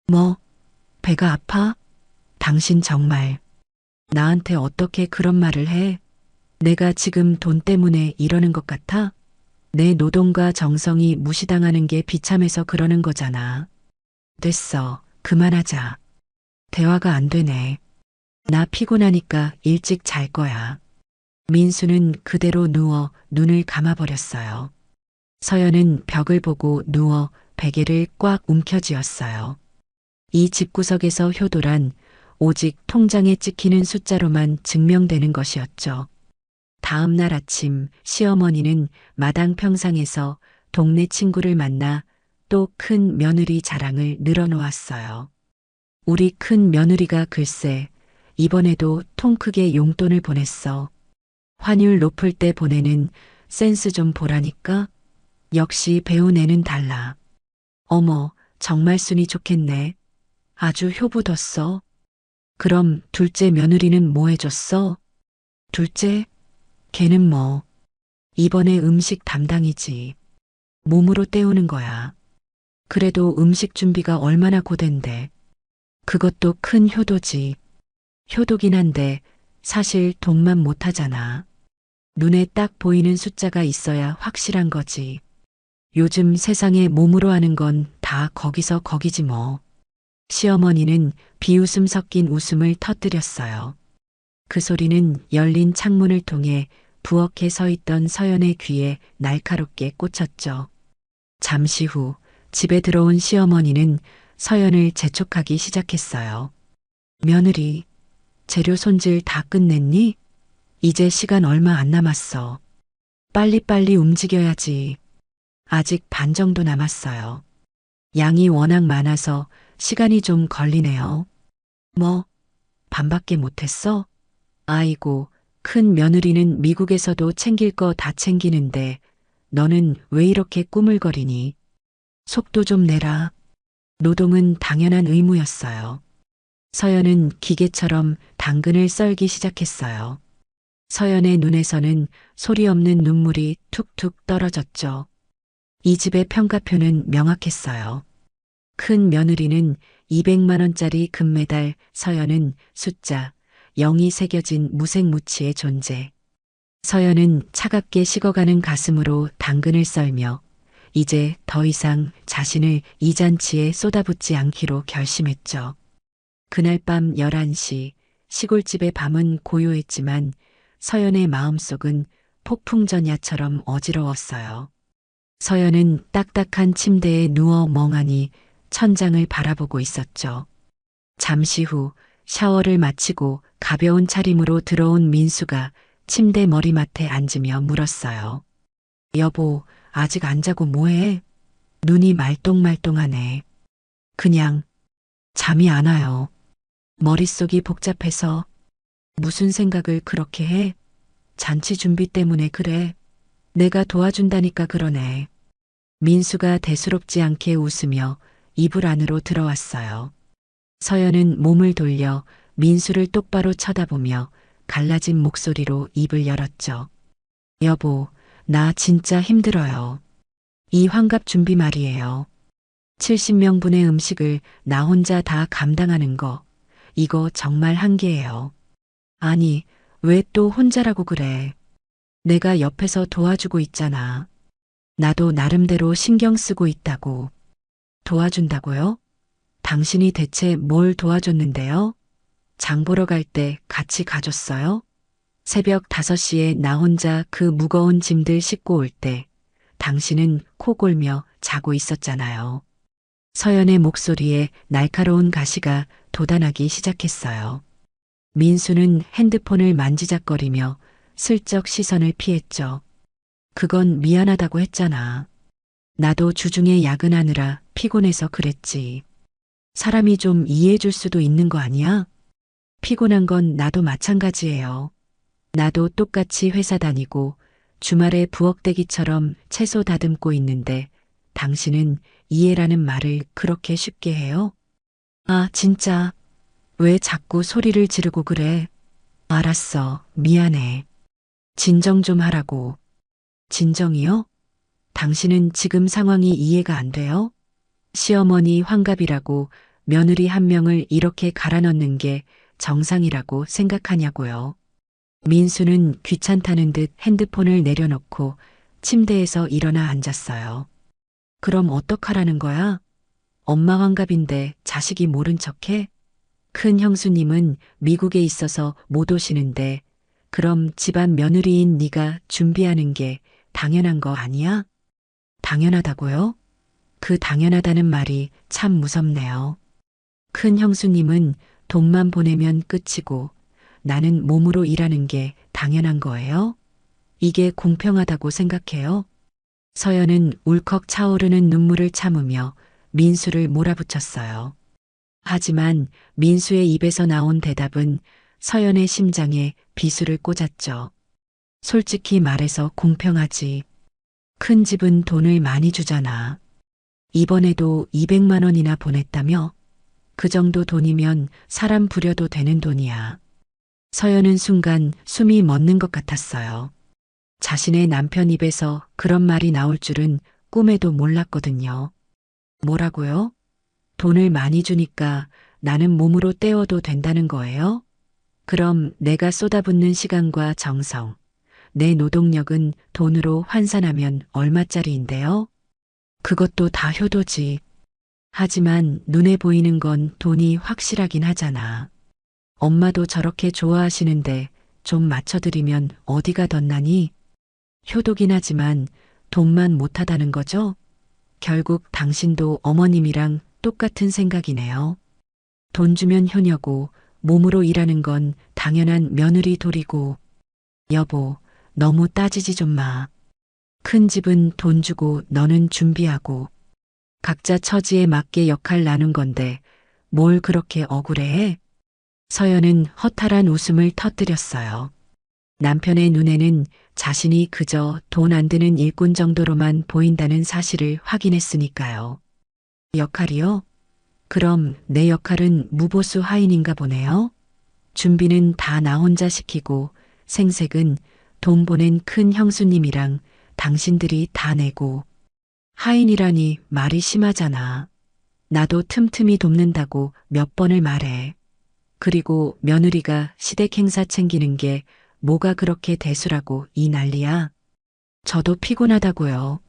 Speaker 2: 뭐, 배가 아파? 당신 정말 나한테 어떻게 그런 말을 해? 내가 지금 돈 때문에 이러는 것 같아? 내 노동과 정성이 무시당하는 게 비참해서 그러는 거잖아. 됐어. 그만하자. 대화가 안 되네. 나 피곤하니까 일찍 잘 거야. 민수는 그대로 누워 눈을 감아버렸어요. 서연은 벽을 보고 누워 베개를 꽉 움켜쥐었어요. 이 집구석에서 효도란 오직 통장에 찍히는 숫자로만 증명되는 것이었죠. 다음 날 아침 시어머니는 마당 평상에서 동네 친구를 만나 또 큰 며느리 자랑을 늘어놓았어요. 우리 큰 며느리가 글쎄 이번에도 통 크게 용돈을 보냈어. 환율 높을 때 보내는 센스 좀 보라니까. 역시 배운 애는 달라. 어머, 정말 순이 좋겠네. 아주 효부뒀어. 그럼 둘째 며느리는 뭐 해줬어? 둘째? 걔는 뭐, 이번에 음식 담당이지. 몸으로 때우는 거야. 그래도 음식 준비가 얼마나 고된데. 그것도 큰 효도지. 효도긴 한데 사실 돈만 못하잖아. 눈에 딱 보이는 숫자가 있어야 확실한 거지. 요즘 세상에 몸으로 하는 건 다 거기서 거기지 뭐. 시어머니는 비웃음 섞인 웃음을 터뜨렸어요. 그 소리는 열린 창문을 통해 부엌에 서 있던 서연의 귀에 날카롭게 꽂혔죠. 잠시 후 집에 들어온 시어머니는 서연을 재촉하기 시작했어요. 며느리, 재료 손질 다 끝냈니? 이제 시간 얼마 안 남았어. 빨리빨리 움직여야지. 아직 반 정도 남았어요. 양이 워낙 많아서 시간이 좀 걸리네요. 뭐, 반밖에 못했어? 아이고, 큰 며느리는 미국에서도 챙길 거 다 챙기는데 너는 왜 이렇게 꾸물거리니? 속도 좀 내라. 노동은 당연한 의무였어요. 서연은 기계처럼 당근을 썰기 시작했어요. 서연의 눈에서는 소리 없는 눈물이 툭툭 떨어졌죠. 이 집의 평가표는 명확했어요. 큰 며느리는 200만 원짜리 금메달, 서연은 숫자 0이 새겨진 무색무취의 존재. 서연은 차갑게 식어가는 가슴으로 당근을 썰며 이제 더 이상 자신을 이 잔치에 쏟아붓지 않기로 결심했죠. 그날 밤 11시 시골집의 밤은 고요했지만 서연의 마음속은 폭풍전야처럼 어지러웠어요. 서연은 딱딱한 침대에 누워 멍하니 천장을 바라보고 있었죠. 잠시 후 샤워를 마치고 가벼운 차림으로 들어온 민수가 침대 머리맡에 앉으며 물었어요. 여보, 아직 안 자고 뭐해? 눈이 말똥말똥하네. 그냥 잠이 안 와요. 머릿속이 복잡해서. 무슨 생각을 그렇게 해? 잔치 준비 때문에 그래. 내가 도와준다니까 그러네. 민수가 대수롭지 않게 웃으며 이불 안으로 들어왔어요. 서연은 몸을 돌려 민수를 똑바로 쳐다보며 갈라진 목소리로 입을 열었죠. 여보, 나 진짜 힘들어요. 이 환갑 준비 말이에요. 70명분의 음식을 나 혼자 다 감당하는 거, 이거 정말 한계예요. 아니, 왜 또 혼자라고 그래? 내가 옆에서 도와주고 있잖아. 나도 나름대로 신경 쓰고 있다고. 도와준다고요? 당신이 대체 뭘 도와줬는데요? 장 보러 갈 때 같이 가줬어요? 새벽 5시에 나 혼자 그 무거운 짐들 싣고 올 때 당신은 코 골며 자고 있었잖아요. 서연의 목소리에 날카로운 가시가 돋아나기 시작했어요. 민수는 핸드폰을 만지작거리며 슬쩍 시선을 피했죠. 그건 미안하다고 했잖아. 나도 주중에 야근하느라 피곤해서 그랬지. 사람이 좀 이해해줄 수도 있는 거 아니야? 피곤한 건 나도 마찬가지예요. 나도 똑같이 회사 다니고 주말에 부엌대기처럼 채소 다듬고 있는데 당신은 이해라는 말을 그렇게 쉽게 해요? 아, 진짜. 왜 자꾸 소리를 지르고 그래? 알았어. 미안해. 진정 좀 하라고. 진정이요? 당신은 지금 상황이 이해가 안 돼요? 시어머니 환갑이라고 며느리 한 명을 이렇게 갈아넣는 게 정상이라고 생각하냐고요. 민수는 귀찮다는 듯 핸드폰을 내려놓고 침대에서 일어나 앉았어요. 그럼 어떡하라는 거야? 엄마 환갑인데 자식이 모른 척해? 큰 형수님은 미국에 있어서 못 오시는데 그럼 집안 며느리인 네가 준비하는 게 당연한 거 아니야? 당연하다고요? 그 당연하다는 말이 참 무섭네요. 큰 형수님은 돈만 보내면 끝이고 나는 몸으로 일하는 게 당연한 거예요? 이게 공평하다고 생각해요? 서연은 울컥 차오르는 눈물을 참으며 민수를 몰아붙였어요. 하지만 민수의 입에서 나온 대답은 서연의 심장에 비수를 꽂았죠. 솔직히 말해서 공평하지. 큰 집은 돈을 많이 주잖아. 이번에도 200만 원이나 보냈다며? 그 정도 돈이면 사람 부려도 되는 돈이야. 서연은 순간 숨이 멎는 것 같았어요. 자신의 남편 입에서 그런 말이 나올 줄은 꿈에도 몰랐거든요. 뭐라고요? 돈을 많이 주니까 나는 몸으로 때워도 된다는 거예요? 그럼 내가 쏟아붓는 시간과 정성, 내 노동력은 돈으로 환산하면 얼마짜리인데요? 그것도 다 효도지. 하지만 눈에 보이는 건 돈이 확실하긴 하잖아. 엄마도 저렇게 좋아하시는데 좀 맞춰드리면 어디가 덧나니? 효도긴 하지만 돈만 못하다는 거죠? 결국 당신도 어머님이랑 똑같은 생각이네요. 돈 주면 효녀고 몸으로 일하는 건 당연한 며느리 도리고. 여보, 너무 따지지 좀 마. 큰 집은 돈 주고 너는 준비하고. 각자 처지에 맞게 역할 나눈 건데 뭘 그렇게 억울해해? 서연은 허탈한 웃음을 터뜨렸어요. 남편의 눈에는 자신이 그저 돈 안 드는 일꾼 정도로만 보인다는 사실을 확인했으니까요. 역할이요? 그럼 내 역할은 무보수 하인인가 보네요. 준비는 다 나 혼자 시키고 생색은 돈 보낸 큰 형수님이랑 당신들이 다 내고. 하인이라니 말이 심하잖아. 나도 틈틈이 돕는다고 몇 번을 말해. 그리고 며느리가 시댁 행사 챙기는 게 뭐가 그렇게 대수라고 이 난리야. 저도 피곤하다고요.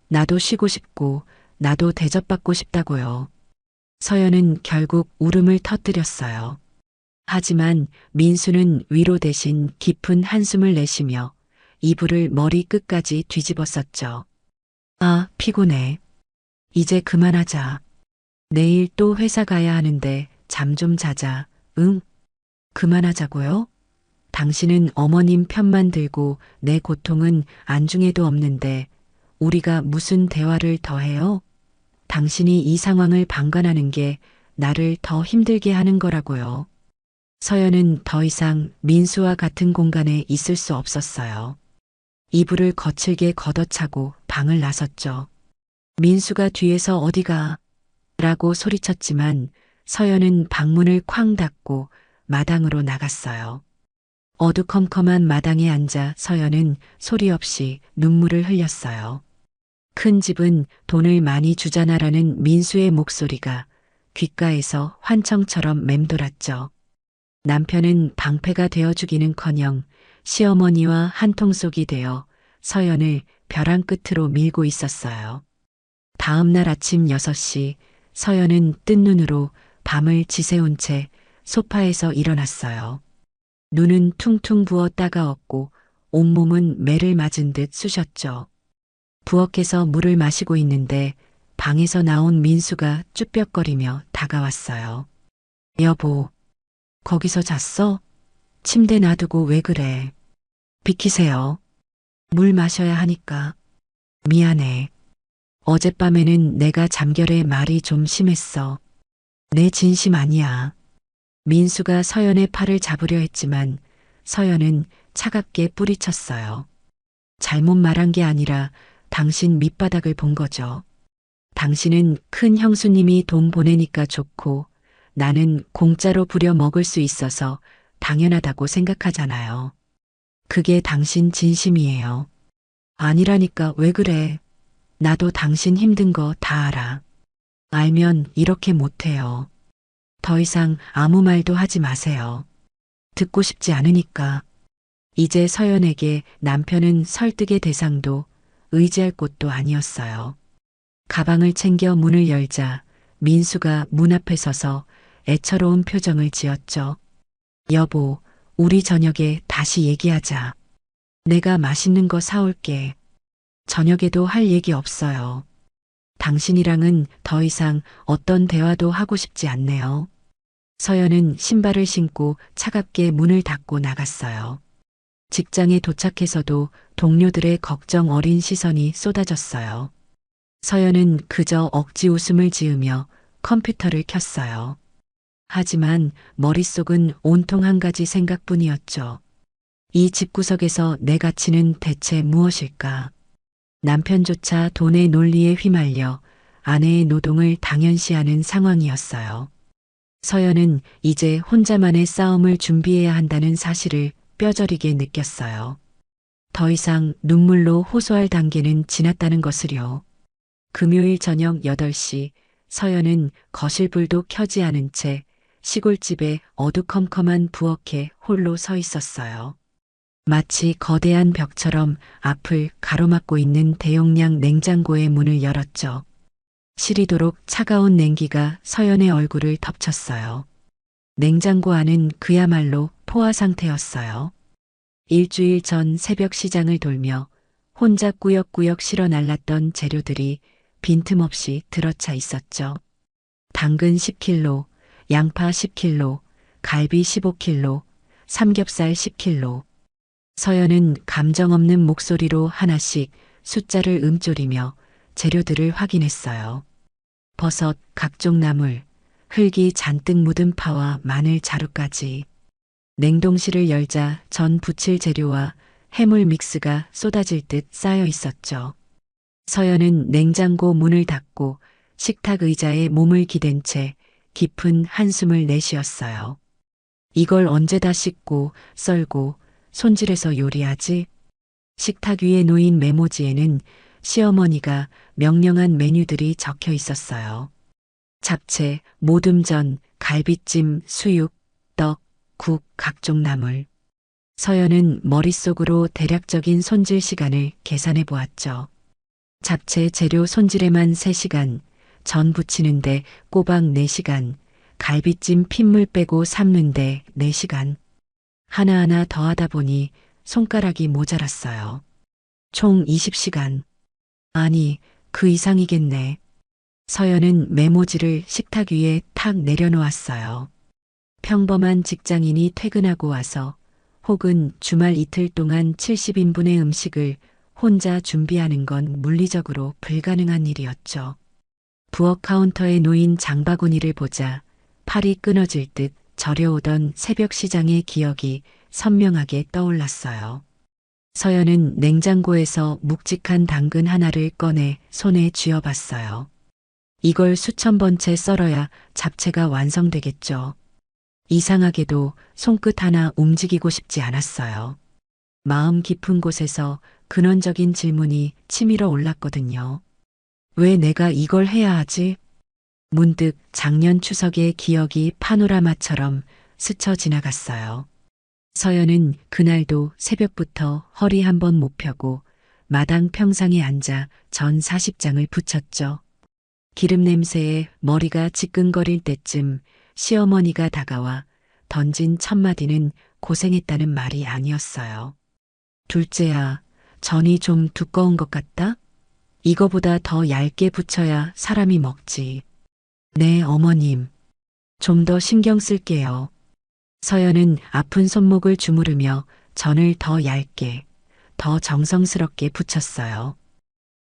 Speaker 2: 나도 쉬고 싶고 나도 대접받고 싶다고요. 서연은 결국 울음을 터뜨렸어요. 하지만 민수는 위로 대신 깊은 한숨을 내쉬며 이불을 머리 끝까지 뒤집었었죠. 아, 피곤해. 이제 그만하자. 내일 또 회사 가야 하는데 잠 좀 자자. 응? 그만하자고요? 당신은 어머님 편만 들고 내 고통은 안중에도 없는데 우리가 무슨 대화를 더 해요? 당신이 이 상황을 방관하는 게 나를 더 힘들게 하는 거라고요. 서연은 더 이상 민수와 같은 공간에 있을 수 없었어요. 이불을 거칠게 걷어차고 방을 나섰죠. 민수가 뒤에서 어디가? 라고 소리쳤지만 서연은 방문을 쾅 닫고 마당으로 나갔어요. 어두컴컴한 마당에 앉아 서연은 소리 없이 눈물을 흘렸어요. 큰 집은 돈을 많이 주잖아라는 민수의 목소리가 귓가에서 환청처럼 맴돌았죠. 남편은 방패가 되어주기는커녕 시어머니와 한통속이 되어 서연을 벼랑 끝으로 밀고 있었어요. 다음 날 아침 6시 서연은 뜬 눈으로 밤을 지새운 채 소파에서 일어났어요. 눈은 퉁퉁 부어 따가웠고 온몸은 매를 맞은 듯 쑤셨죠. 부엌에서 물을 마시고 있는데 방에서 나온 민수가 쭈뼛거리며 다가왔어요. 여보, 거기서 잤어? 침대 놔두고 왜 그래? 비키세요. 물 마셔야 하니까. 미안해. 어젯밤에는 내가 잠결에 말이 좀 심했어. 내 진심 아니야. 민수가 서연의 팔을 잡으려 했지만 서연은 차갑게 뿌리쳤어요. 잘못 말한 게 아니라 당신 밑바닥을 본 거죠. 당신은 큰 형수님이 돈 보내니까 좋고 나는 공짜로 부려 먹을 수 있어서 당연하다고 생각하잖아요. 그게 당신 진심이에요. 아니라니까 왜 그래? 나도 당신 힘든 거 다 알아. 알면 이렇게 못해요. 더 이상 아무 말도 하지 마세요. 듣고 싶지 않으니까. 이제 서연에게 남편은 설득의 대상도 의지할 곳도 아니었어요. 가방을 챙겨 문을 열자 민수가 문 앞에 서서 애처로운 표정을 지었죠. 여보, 우리 저녁에 다시 얘기하자. 내가 맛있는 거 사올게. 저녁에도 할 얘기 없어요. 당신이랑은 더 이상 어떤 대화도 하고 싶지 않네요. 서연은 신발을 신고 차갑게 문을 닫고 나갔어요. 직장에 도착해서도 동료들의 걱정 어린 시선이 쏟아졌어요. 서연은 그저 억지 웃음을 지으며 컴퓨터를 켰어요. 하지만 머릿속은 온통 한 가지 생각뿐이었죠. 이 집구석에서 내 가치는 대체 무엇일까? 남편조차 돈의 논리에 휘말려 아내의 노동을 당연시하는 상황이었어요. 서연은 이제 혼자만의 싸움을 준비해야 한다는 사실을 뼈저리게 느꼈어요. 더 이상 눈물로 호소할 단계는 지났다는 것을요. 금요일 저녁 8시 서연은 거실 불도 켜지 않은 채 시골집의 어두컴컴한 부엌에 홀로 서 있었어요. 마치 거대한 벽처럼 앞을 가로막고 있는 대용량 냉장고의 문을 열었죠. 시리도록 차가운 냉기가 서연의 얼굴을 덮쳤어요. 냉장고 안은 그야말로 포화 상태였어요. 일주일 전 새벽 시장을 돌며 혼자 꾸역꾸역 실어 날랐던 재료들이 빈틈없이 들어차 있었죠. 당근 10kg, 양파 10kg, 갈비 15kg, 삼겹살 10kg. 서연은 감정 없는 목소리로 하나씩 숫자를 음조리며 재료들을 확인했어요. 버섯, 각종 나물, 흙이 잔뜩 묻은 파와 마늘 자루까지. 냉동실을 열자 전 부칠 재료와 해물 믹스가 쏟아질 듯 쌓여 있었죠. 서연은 냉장고 문을 닫고 식탁 의자에 몸을 기댄 채 깊은 한숨을 내쉬었어요. 이걸 언제 다 씻고 썰고 손질해서 요리하지? 식탁 위에 놓인 메모지에는 시어머니가 명령한 메뉴들이 적혀 있었어요. 잡채, 모듬전, 갈비찜, 수육, 떡, 국, 각종 나물. 서연은 머릿속으로 대략적인 손질 시간을 계산해 보았죠. 잡채 재료 손질에만 3시간, 전 부치는데 꼬박 4시간, 갈비찜 핏물 빼고 삶는데 4시간. 하나하나 더하다 보니 손가락이 모자랐어요. 총 20시간. 아니, 그 이상이겠네. 서연은 메모지를 식탁 위에 탁 내려놓았어요. 평범한 직장인이 퇴근하고 와서 혹은 주말 이틀 동안 70인분의 음식을 혼자 준비하는 건 물리적으로 불가능한 일이었죠. 부엌 카운터에 놓인 장바구니를 보자 팔이 끊어질 듯 저려오던 새벽 시장의 기억이 선명하게 떠올랐어요. 서연은 냉장고에서 묵직한 당근 하나를 꺼내 손에 쥐어봤어요. 이걸 수천 번째 썰어야 잡채가 완성되겠죠. 이상하게도 손끝 하나 움직이고 싶지 않았어요. 마음 깊은 곳에서 근원적인 질문이 치밀어 올랐거든요. 왜 내가 이걸 해야 하지? 문득 작년 추석의 기억이 파노라마처럼 스쳐 지나갔어요. 서연은 그날도 새벽부터 허리 한번 못 펴고 마당 평상에 앉아 전 40장을 붙였죠. 기름 냄새에 머리가 지끈거릴 때쯤 시어머니가 다가와 던진 첫 마디는 고생했다는 말이 아니었어요. 둘째야, 전이 좀 두꺼운 것 같다? 이거보다 더 얇게 붙여야 사람이 먹지. 네, 어머님. 좀 더 신경 쓸게요. 서연은 아픈 손목을 주무르며 전을 더 얇게, 더 정성스럽게 붙였어요.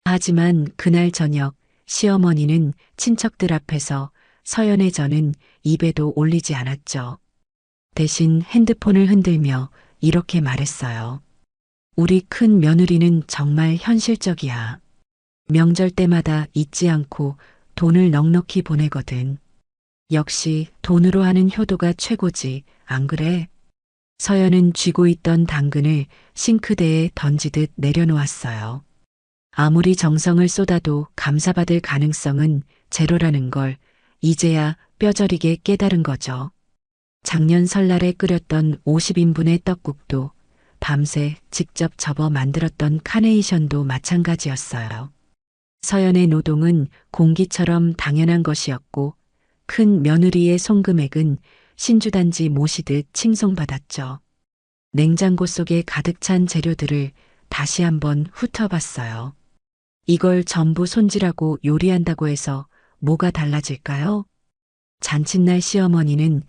Speaker 2: 하지만 그날 저녁 시어머니는 친척들 앞에서 서연의 전은 입에도 올리지 않았죠. 대신 핸드폰을 흔들며 이렇게 말했어요. 우리 큰 며느리는 정말 현실적이야. 명절 때마다 잊지 않고 돈을 넉넉히 보내거든. 역시 돈으로 하는 효도가 최고지, 안 그래? 서연은 쥐고 있던 당근을 싱크대에 던지듯 내려놓았어요. 아무리 정성을 쏟아도 감사받을 가능성은 제로라는 걸 이제야 뼈저리게 깨달은 거죠. 작년 설날에 끓였던 50인분의 떡국도 밤새 직접 접어 만들었던 카네이션도 마찬가지였어요. 서연의 노동은 공기처럼 당연한 것이었고 큰 며느리의 송금액은 신주단지 모시듯 칭송받았죠. 냉장고 속에 가득 찬 재료들을 다시 한번 훑어봤어요. 이걸 전부 손질하고 요리한다고 해서 뭐가 달라질까요? 잔칫날 시어머니는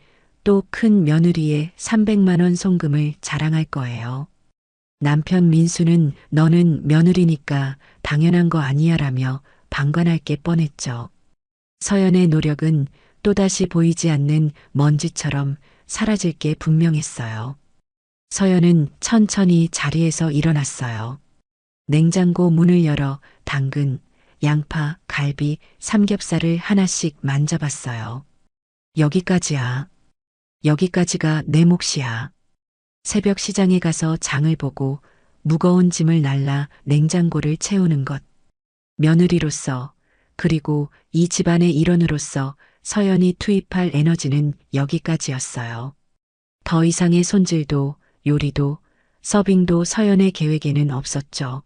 Speaker 2: 또 큰 며느리의 300만 원 송금을 자랑할 거예요. 남편 민수는 너는 며느리니까 당연한 거 아니야 라며 방관할 게 뻔했죠. 서연의 노력은 또다시 보이지 않는 먼지처럼 사라질 게 분명했어요. 서연은 천천히 자리에서 일어났어요. 냉장고 문을 열어 당근, 양파, 갈비, 삼겹살을 하나씩 만져봤어요. 여기까지야. 여기까지가 내 몫이야. 새벽 시장에 가서 장을 보고 무거운 짐을 날라 냉장고를 채우는 것. 며느리로서 그리고 이 집안의 일원으로서 서연이 투입할 에너지는 여기까지였어요. 더 이상의 손질도 요리도 서빙도 서연의 계획에는 없었죠.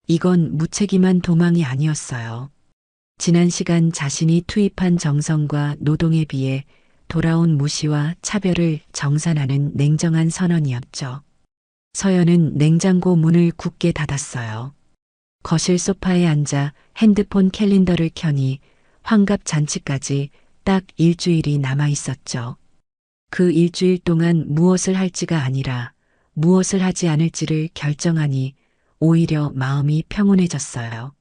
Speaker 2: 이건 무책임한 도망이 아니었어요. 지난 시간 자신이 투입한 정성과 노동에 비해 돌아온 무시와 차별을 정산하는 냉정한 선언이었죠. 서연은 냉장고 문을 굳게 닫았어요. 거실 소파에 앉아 핸드폰 캘린더를 켜니 환갑 잔치까지 딱 일주일이 남아 있었죠. 그 일주일 동안 무엇을 할지가 아니라 무엇을 하지 않을지를 결정하니 오히려 마음이 평온해졌어요.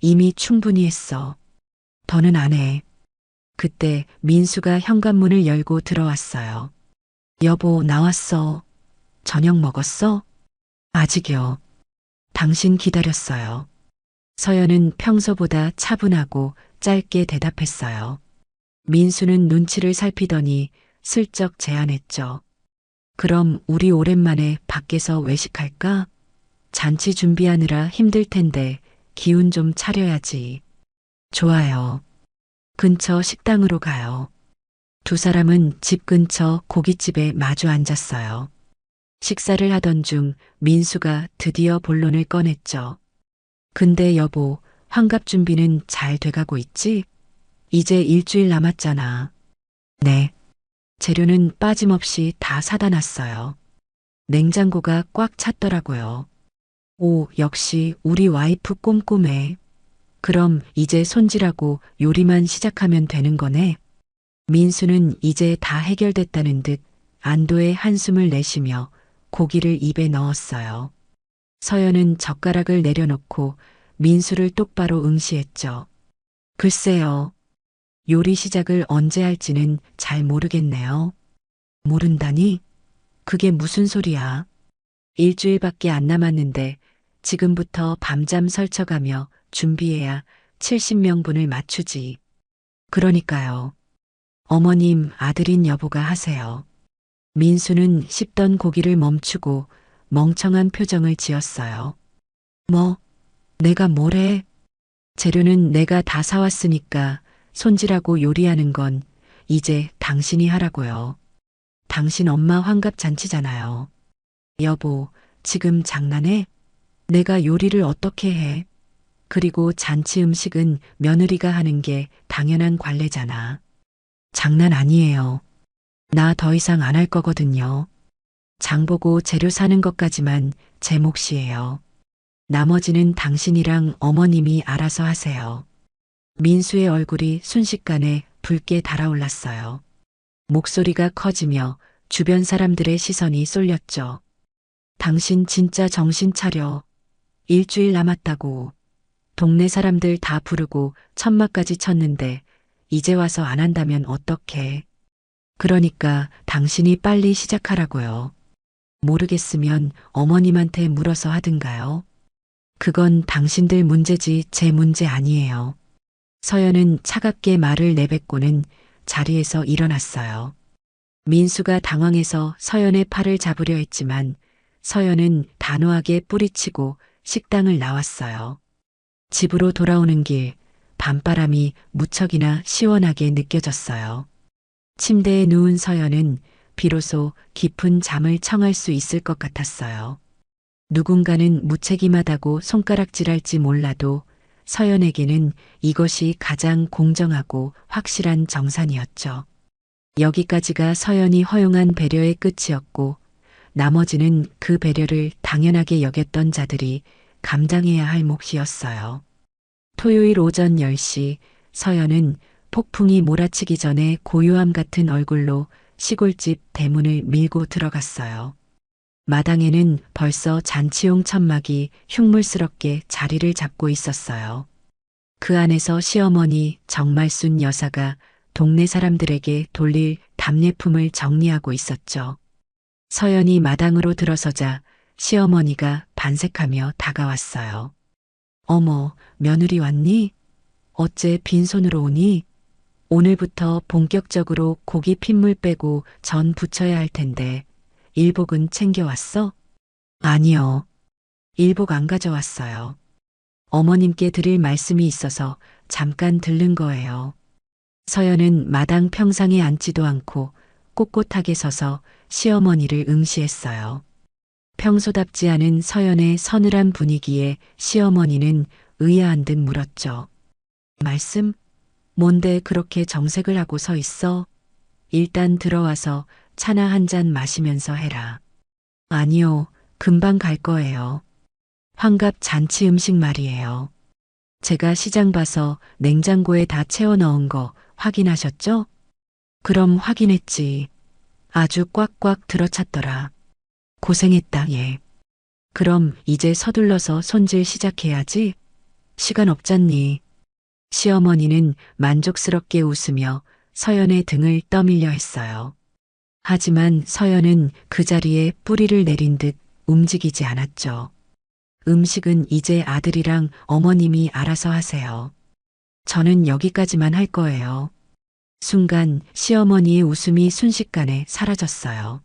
Speaker 2: 이미 충분히 했어. 더는 안 해. 그때 민수가 현관문을 열고 들어왔어요. 여보, 나왔어. 저녁 먹었어? 아직이요. 당신 기다렸어요. 서연은 평소보다 차분하고 짧게 대답했어요. 민수는 눈치를 살피더니 슬쩍 제안했죠. 그럼 우리 오랜만에 밖에서 외식할까? 잔치 준비하느라 힘들 텐데 기운 좀 차려야지. 좋아요. 근처 식당으로 가요. 두 사람은 집 근처 고깃집에 마주 앉았어요. 식사를 하던 중 민수가 드디어 본론을 꺼냈죠. 근데 여보, 환갑 준비는 잘 돼가고 있지? 이제 일주일 남았잖아. 네. 재료는 빠짐없이 다 사다 놨어요. 냉장고가 꽉 찼더라고요. 오, 역시 우리 와이프 꼼꼼해. 그럼 이제 손질하고 요리만 시작하면 되는 거네. 민수는 이제 다 해결됐다는 듯 안도의 한숨을 내쉬며 고기를 입에 넣었어요. 서연은 젓가락을 내려놓고 민수를 똑바로 응시했죠. 글쎄요. 요리 시작을 언제 할지는 잘 모르겠네요. 모른다니? 그게 무슨 소리야? 일주일밖에 안 남았는데 지금부터 밤잠 설쳐가며 준비해야 70명분을 맞추지. 그러니까요. 어머님, 아들인 여보가 하세요. 민수는 씹던 고기를 멈추고 멍청한 표정을 지었어요. 뭐, 내가 뭐래? 재료는 내가 다 사왔으니까 손질하고 요리하는 건 이제 당신이 하라고요. 당신 엄마 환갑 잔치잖아요. 여보, 지금 장난해? 내가 요리를 어떻게 해? 그리고 잔치 음식은 며느리가 하는 게 당연한 관례잖아. 장난 아니에요. 나 더 이상 안 할 거거든요. 장 보고 재료 사는 것까지만 제 몫이에요. 나머지는 당신이랑 어머님이 알아서 하세요. 민수의 얼굴이 순식간에 붉게 달아올랐어요. 목소리가 커지며 주변 사람들의 시선이 쏠렸죠. 당신 진짜 정신 차려. 일주일 남았다고. 동네 사람들 다 부르고 천막까지 쳤는데 이제 와서 안 한다면 어떡해. 그러니까 당신이 빨리 시작하라고요. 모르겠으면 어머님한테 물어서 하든가요. 그건 당신들 문제지 제 문제 아니에요. 서연은 차갑게 말을 내뱉고는 자리에서 일어났어요. 민수가 당황해서 서연의 팔을 잡으려 했지만 서연은 단호하게 뿌리치고 식당을 나왔어요. 집으로 돌아오는 길, 밤바람이 무척이나 시원하게 느껴졌어요. 침대에 누운 서연은 비로소 깊은 잠을 청할 수 있을 것 같았어요. 누군가는 무책임하다고 손가락질할지 몰라도 서연에게는 이것이 가장 공정하고 확실한 정산이었죠. 여기까지가 서연이 허용한 배려의 끝이었고 나머지는 그 배려를 당연하게 여겼던 자들이 감당해야 할 몫이었어요. 토요일 오전 10시 서연은 폭풍이 몰아치기 전에 고요함 같은 얼굴로 시골집 대문을 밀고 들어갔어요. 마당에는 벌써 잔치용 천막이 흉물스럽게 자리를 잡고 있었어요. 그 안에서 시어머니 정말순 여사가 동네 사람들에게 돌릴 답례품을 정리하고 있었죠. 서연이 마당으로 들어서자 시어머니가 반색하며 다가왔어요. 어머, 며느리 왔니? 어째 빈손으로 오니? 오늘부터 본격적으로 고기 핏물 빼고 전 부쳐야 할 텐데 일복은 챙겨왔어? 아니요. 일복 안 가져왔어요. 어머님께 드릴 말씀이 있어서 잠깐 들른 거예요. 서연은 마당 평상에 앉지도 않고 꼿꼿하게 서서 시어머니를 응시했어요. 평소답지 않은 서연의 서늘한 분위기에 시어머니는 의아한 듯 물었죠. 말씀? 뭔데 그렇게 정색을 하고 서 있어? 일단 들어와서 차나 한 잔 마시면서 해라. 아니요, 금방 갈 거예요. 환갑 잔치 음식 말이에요. 제가 시장 봐서 냉장고에 다 채워 넣은 거 확인하셨죠? 그럼 확인했지. 아주 꽉꽉 들어찼더라. 고생했다, 얘. 그럼 이제 서둘러서 손질 시작해야지. 시간 없잖니. 시어머니는 만족스럽게 웃으며 서연의 등을 떠밀려 했어요. 하지만 서연은 그 자리에 뿌리를 내린 듯 움직이지 않았죠. 음식은 이제 아들이랑 어머님이 알아서 하세요. 저는 여기까지만 할 거예요. 순간 시어머니의 웃음이 순식간에 사라졌어요.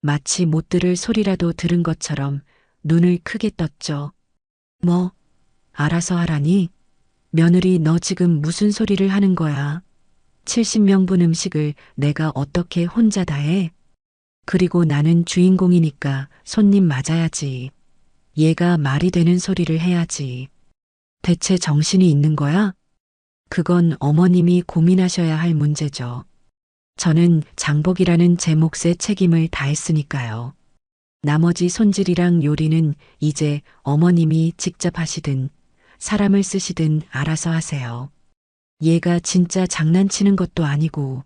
Speaker 2: 마치 못 들을 소리라도 들은 것처럼 눈을 크게 떴죠. 뭐, 알아서 하라니? 며느리 너 지금 무슨 소리를 하는 거야? 70명분 음식을 내가 어떻게 혼자 다 해? 그리고 나는 주인공이니까 손님 맞아야지. 얘가 말이 되는 소리를 해야지. 대체 정신이 있는 거야? 그건 어머님이 고민하셔야 할 문제죠. 저는 장복이라는 제 몫의 책임을 다했으니까요. 나머지 손질이랑 요리는 이제 어머님이 직접 하시든 사람을 쓰시든 알아서 하세요. 얘가 진짜 장난치는 것도 아니고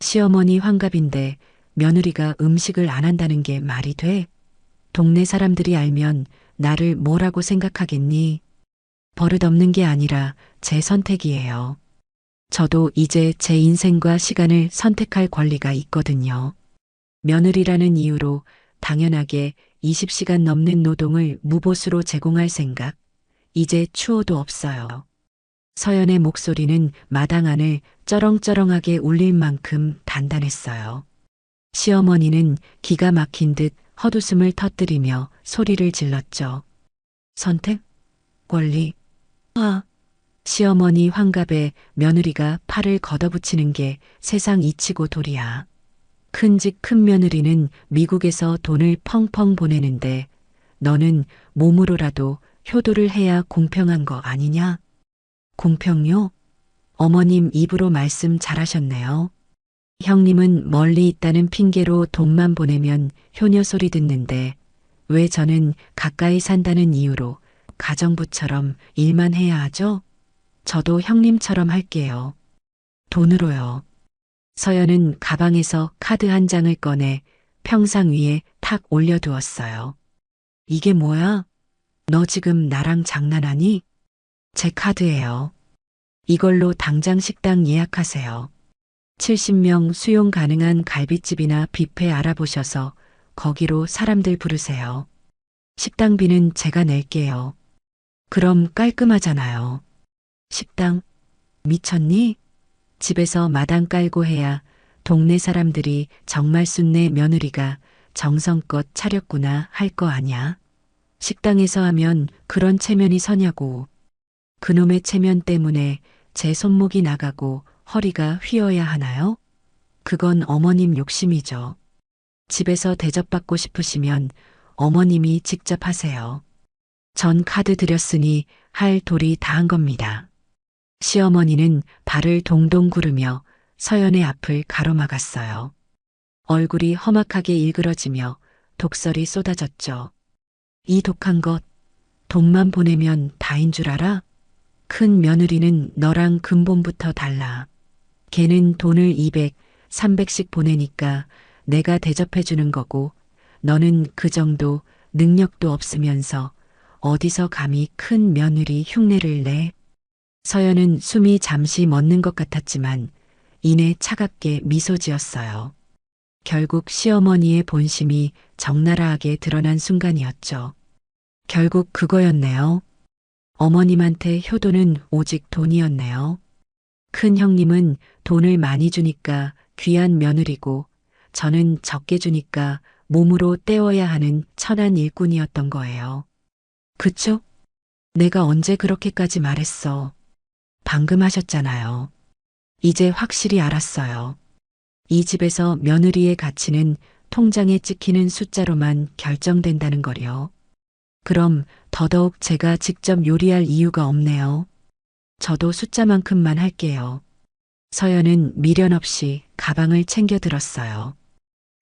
Speaker 2: 시어머니 환갑인데 며느리가 음식을 안 한다는 게 말이 돼? 동네 사람들이 알면 나를 뭐라고 생각하겠니? 버릇없는 게 아니라 제 선택이에요. 저도 이제 제 인생과 시간을 선택할 권리가 있거든요. 며느리라는 이유로 당연하게 20시간 넘는 노동을 무보수로 제공할 생각, 이제 추호도 없어요. 서연의 목소리는 마당 안을 쩌렁쩌렁하게 울릴 만큼 단단했어요. 시어머니는 기가 막힌 듯 헛웃음을 터뜨리며 소리를 질렀죠. 선택? 권리? 시어머니 환갑에 며느리가 팔을 걷어붙이는 게 세상 이치고 도리야. 큰 집 큰 며느리는 미국에서 돈을 펑펑 보내는데 너는 몸으로라도 효도를 해야 공평한 거 아니냐? 공평요? 어머님 입으로 말씀 잘하셨네요. 형님은 멀리 있다는 핑계로 돈만 보내면 효녀 소리 듣는데 왜 저는 가까이 산다는 이유로 가정부처럼 일만 해야 하죠? 저도 형님처럼 할게요. 돈으로요. 서연은 가방에서 카드 한 장을 꺼내 평상 위에 탁 올려두었어요. 이게 뭐야? 너 지금 나랑 장난하니? 제 카드예요. 이걸로 당장 식당 예약하세요. 70명 수용 가능한 갈비집이나 뷔페 알아보셔서 거기로 사람들 부르세요. 식당비는 제가 낼게요. 그럼 깔끔하잖아요. 식당? 미쳤니? 집에서 마당 깔고 해야 동네 사람들이 정말 순내 며느리가 정성껏 차렸구나 할 거 아냐? 식당에서 하면 그런 체면이 서냐고. 그놈의 체면 때문에 제 손목이 나가고 허리가 휘어야 하나요? 그건 어머님 욕심이죠. 집에서 대접받고 싶으시면 어머님이 직접 하세요. 전 카드 드렸으니 할 도리 다 한 겁니다. 시어머니는 발을 동동 구르며 서연의 앞을 가로막았어요. 얼굴이 험악하게 일그러지며 독설이 쏟아졌죠. 이 독한 것, 돈만 보내면 다인 줄 알아? 큰 며느리는 너랑 근본부터 달라. 걔는 돈을 200, 300씩 보내니까 내가 대접해 주는 거고 너는 그 정도 능력도 없으면서 어디서 감히 큰 며느리 흉내를 내? 서연은 숨이 잠시 멎는 것 같았지만 이내 차갑게 미소 지었어요. 결국 시어머니의 본심이 적나라하게 드러난 순간이었죠. 결국 그거였네요. 어머님한테 효도는 오직 돈이었네요. 큰 형님은 돈을 많이 주니까 귀한 며느리고 저는 적게 주니까 몸으로 때워야 하는 천한 일꾼이었던 거예요. 그쵸? 내가 언제 그렇게까지 말했어. 방금 하셨잖아요. 이제 확실히 알았어요. 이 집에서 며느리의 가치는 통장에 찍히는 숫자로만 결정된다는 거요. 그럼 더더욱 제가 직접 요리할 이유가 없네요. 저도 숫자만큼만 할게요. 서연은 미련 없이 가방을 챙겨 들었어요.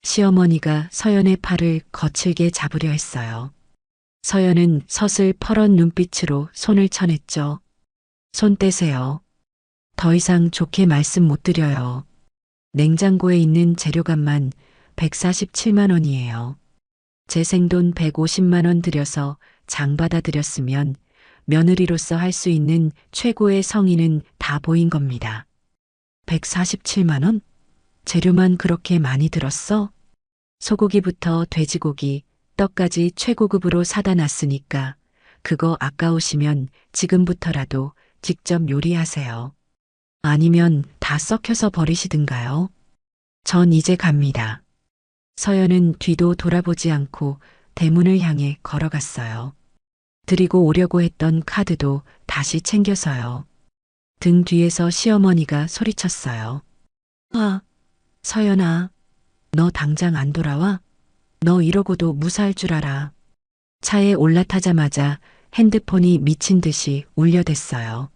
Speaker 2: 시어머니가 서연의 팔을 거칠게 잡으려 했어요. 서연은 서슬 퍼런 눈빛으로 손을 쳐냈죠. 손 떼세요. 더 이상 좋게 말씀 못 드려요. 냉장고에 있는 재료값만 147만 원이에요. 제 생돈 150만 원 들여서 장 받아 드렸으면 며느리로서 할 수 있는 최고의 성의는 다 보인 겁니다. 147만 원? 재료만 그렇게 많이 들었어? 소고기부터 돼지고기, 떡까지 최고급으로 사다 놨으니까 그거 아까우시면 지금부터라도 직접 요리하세요. 아니면 다 썩혀서 버리시든가요. 전 이제 갑니다. 서연은 뒤도 돌아보지 않고 대문을 향해 걸어갔어요. 드리고 오려고 했던 카드도 다시 챙겨서요. 등 뒤에서 시어머니가 소리쳤어요. 아, 서연아, 너 당장 안 돌아와? 너 이러고도 무사할 줄 알아. 차에 올라타자마자 핸드폰이 미친 듯이 울려댔어요.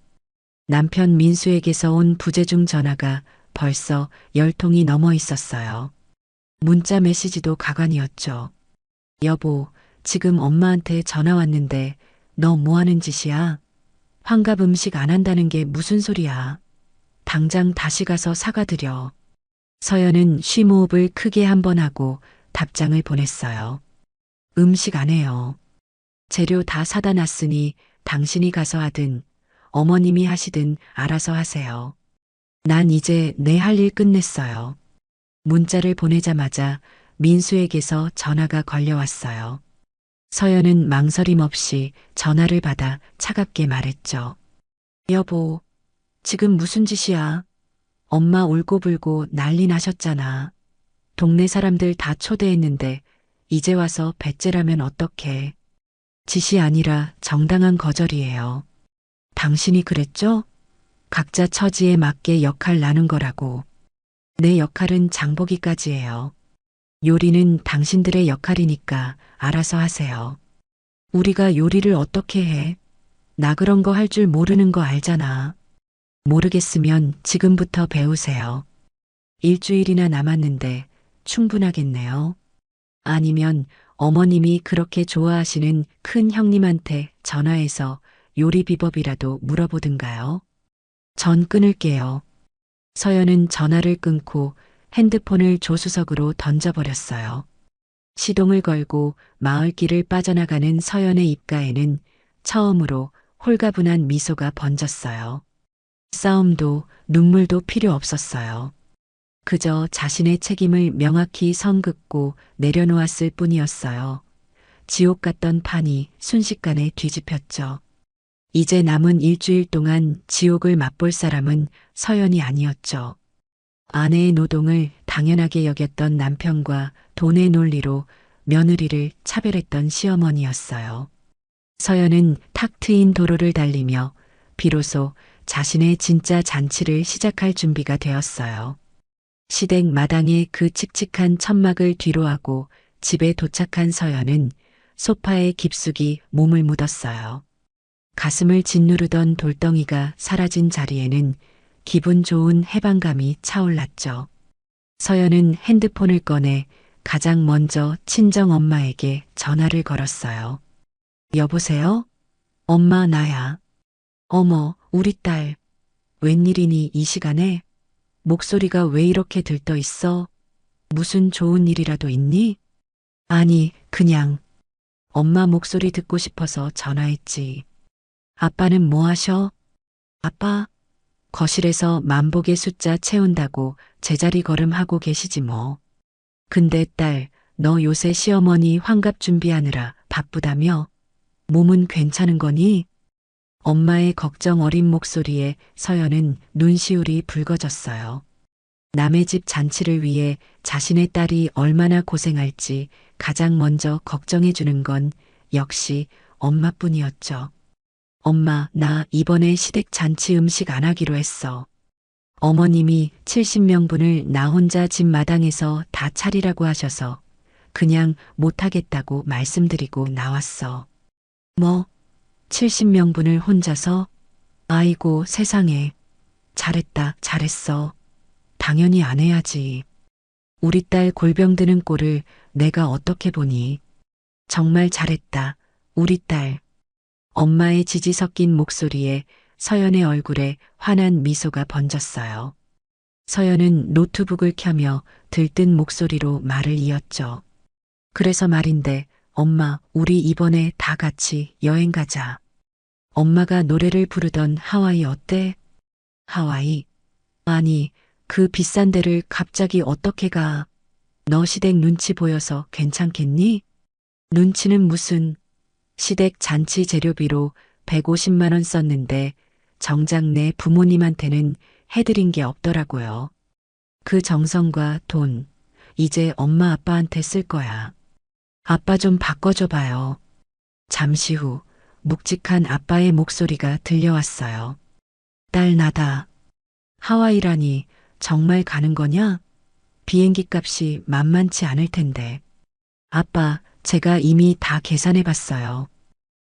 Speaker 2: 남편 민수에게서 온 부재중 전화가 벌써 10통이 넘어 있었어요. 문자 메시지도 가관이었죠. 여보, 지금 엄마한테 전화 왔는데 너 뭐 하는 짓이야? 환갑 음식 안 한다는 게 무슨 소리야? 당장 다시 가서 사과드려. 서연은 쉼호흡을 크게 한 번 하고 답장을 보냈어요. 음식 안 해요. 재료 다 사다 놨으니 당신이 가서 하든 어머님이 하시든 알아서 하세요. 난 이제 내 할 일 끝냈어요. 문자를 보내자마자 민수에게서 전화가 걸려왔어요. 서연은 망설임 없이 전화를 받아 차갑게 말했죠. 여보, 지금 무슨 짓이야? 엄마 울고불고 난리 나셨잖아. 동네 사람들 다 초대했는데 이제 와서 배째라면 어떡해. 짓이 아니라 정당한 거절이에요. 당신이 그랬죠? 각자 처지에 맞게 역할 나눈 거라고. 내 역할은 장보기까지예요. 요리는 당신들의 역할이니까 알아서 하세요. 우리가 요리를 어떻게 해? 나 그런 거 할 줄 모르는 거 알잖아. 모르겠으면 지금부터 배우세요. 일주일이나 남았는데 충분하겠네요. 아니면 어머님이 그렇게 좋아하시는 큰 형님한테 전화해서 요리 비법이라도 물어보든가요. 전 끊을게요. 서연은 전화를 끊고 핸드폰을 조수석으로 던져버렸어요. 시동을 걸고 마을길을 빠져나가는 서연의 입가에는 처음으로 홀가분한 미소가 번졌어요. 싸움도 눈물도 필요 없었어요. 그저 자신의 책임을 명확히 선 긋고 내려놓았을 뿐이었어요. 지옥 같던 판이 순식간에 뒤집혔죠. 이제 남은 일주일 동안 지옥을 맛볼 사람은 서연이 아니었죠. 아내의 노동을 당연하게 여겼던 남편과 돈의 논리로 며느리를 차별했던 시어머니였어요. 서연은 탁 트인 도로를 달리며 비로소 자신의 진짜 잔치를 시작할 준비가 되었어요. 시댁 마당에 그 칙칙한 천막을 뒤로하고 집에 도착한 서연은 소파에 깊숙이 몸을 묻었어요. 가슴을 짓누르던 돌덩이가 사라진 자리에는 기분 좋은 해방감이 차올랐죠. 서연은 핸드폰을 꺼내 가장 먼저 친정 엄마에게 전화를 걸었어요. 여보세요? 엄마 나야. 어머, 우리 딸. 웬일이니 이 시간에? 목소리가 왜 이렇게 들떠 있어? 무슨 좋은 일이라도 있니? 아니, 그냥 엄마 목소리 듣고 싶어서 전화했지. 아빠는 뭐 하셔? 아빠? 거실에서 만복의 숫자 채운다고 제자리 걸음하고 계시지 뭐. 근데 딸, 너 요새 시어머니 환갑 준비하느라 바쁘다며? 몸은 괜찮은 거니? 엄마의 걱정 어린 목소리에 서연은 눈시울이 붉어졌어요. 남의 집 잔치를 위해 자신의 딸이 얼마나 고생할지 가장 먼저 걱정해 주는 건 역시 엄마뿐이었죠. 엄마, 나 이번에 시댁 잔치 음식 안 하기로 했어. 어머님이 70명분을 나 혼자 집 마당에서 다 차리라고 하셔서 그냥 못하겠다고 말씀드리고 나왔어. 뭐? 70명분을 혼자서? 아이고 세상에. 잘했다, 잘했어. 당연히 안 해야지. 우리 딸 골병 드는 꼴을 내가 어떻게 보니. 정말 잘했다, 우리 딸. 엄마의 지지 섞인 목소리에 서연의 얼굴에 환한 미소가 번졌어요. 서연은 노트북을 켜며 들뜬 목소리로 말을 이었죠. 그래서 말인데, 엄마, 우리 이번에 다 같이 여행 가자. 엄마가 노래를 부르던 하와이 어때? 하와이? 아니, 그 비싼 데를 갑자기 어떻게 가? 너 시댁 눈치 보여서 괜찮겠니? 눈치는 무슨? 시댁 잔치 재료비로 150만 원 썼는데 정작 내 부모님한테는 해드린 게 없더라고요. 그 정성과 돈, 이제 엄마 아빠한테 쓸 거야. 아빠 좀 바꿔줘 봐요. 잠시 후 묵직한 아빠의 목소리가 들려왔어요. 딸 나다. 하와이라니 정말 가는 거냐? 비행기 값이 만만치 않을 텐데. 아빠, 제가 이미 다 계산해 봤어요.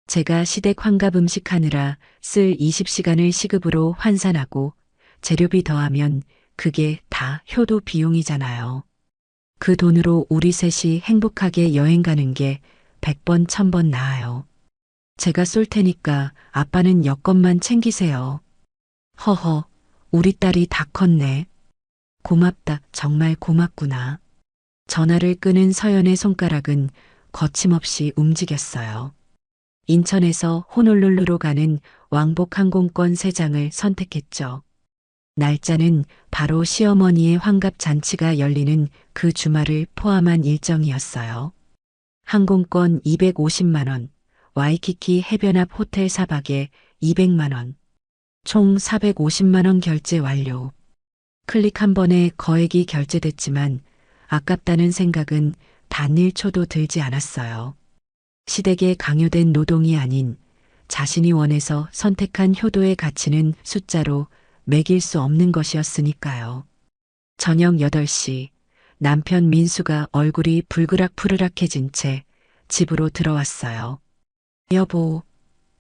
Speaker 2: 제가 시댁 환갑 음식 하느라 쓸 20시간을 시급으로 환산하고 재료비 더하면 그게 다 효도 비용이잖아요. 그 돈으로 우리 셋이 행복하게 여행 가는 게 100번 1000번 나아요. 제가 쏠 테니까 아빠는 여권만 챙기세요. 허허, 우리 딸이 다 컸네. 고맙다, 정말 고맙구나. 전화를 끄는 서연의 손가락은 거침없이 움직였어요. 인천에서 호놀룰루로 가는 왕복 항공권 3장을 선택했죠. 날짜는 바로 시어머니의 환갑 잔치가 열리는 그 주말을 포함한 일정이었어요. 항공권 250만 원, 와이키키 해변 앞 호텔 4박에 200만 원, 총 450만 원 결제 완료. 클릭 한 번에 거액이 결제됐지만 아깝다는 생각은 단 1초도 들지 않았어요. 시댁에 강요된 노동이 아닌 자신이 원해서 선택한 효도의 가치는 숫자로 매길 수 없는 것이었으니까요. 저녁 8시 남편 민수가 얼굴이 불그락푸르락해진 채 집으로 들어왔어요. 여보,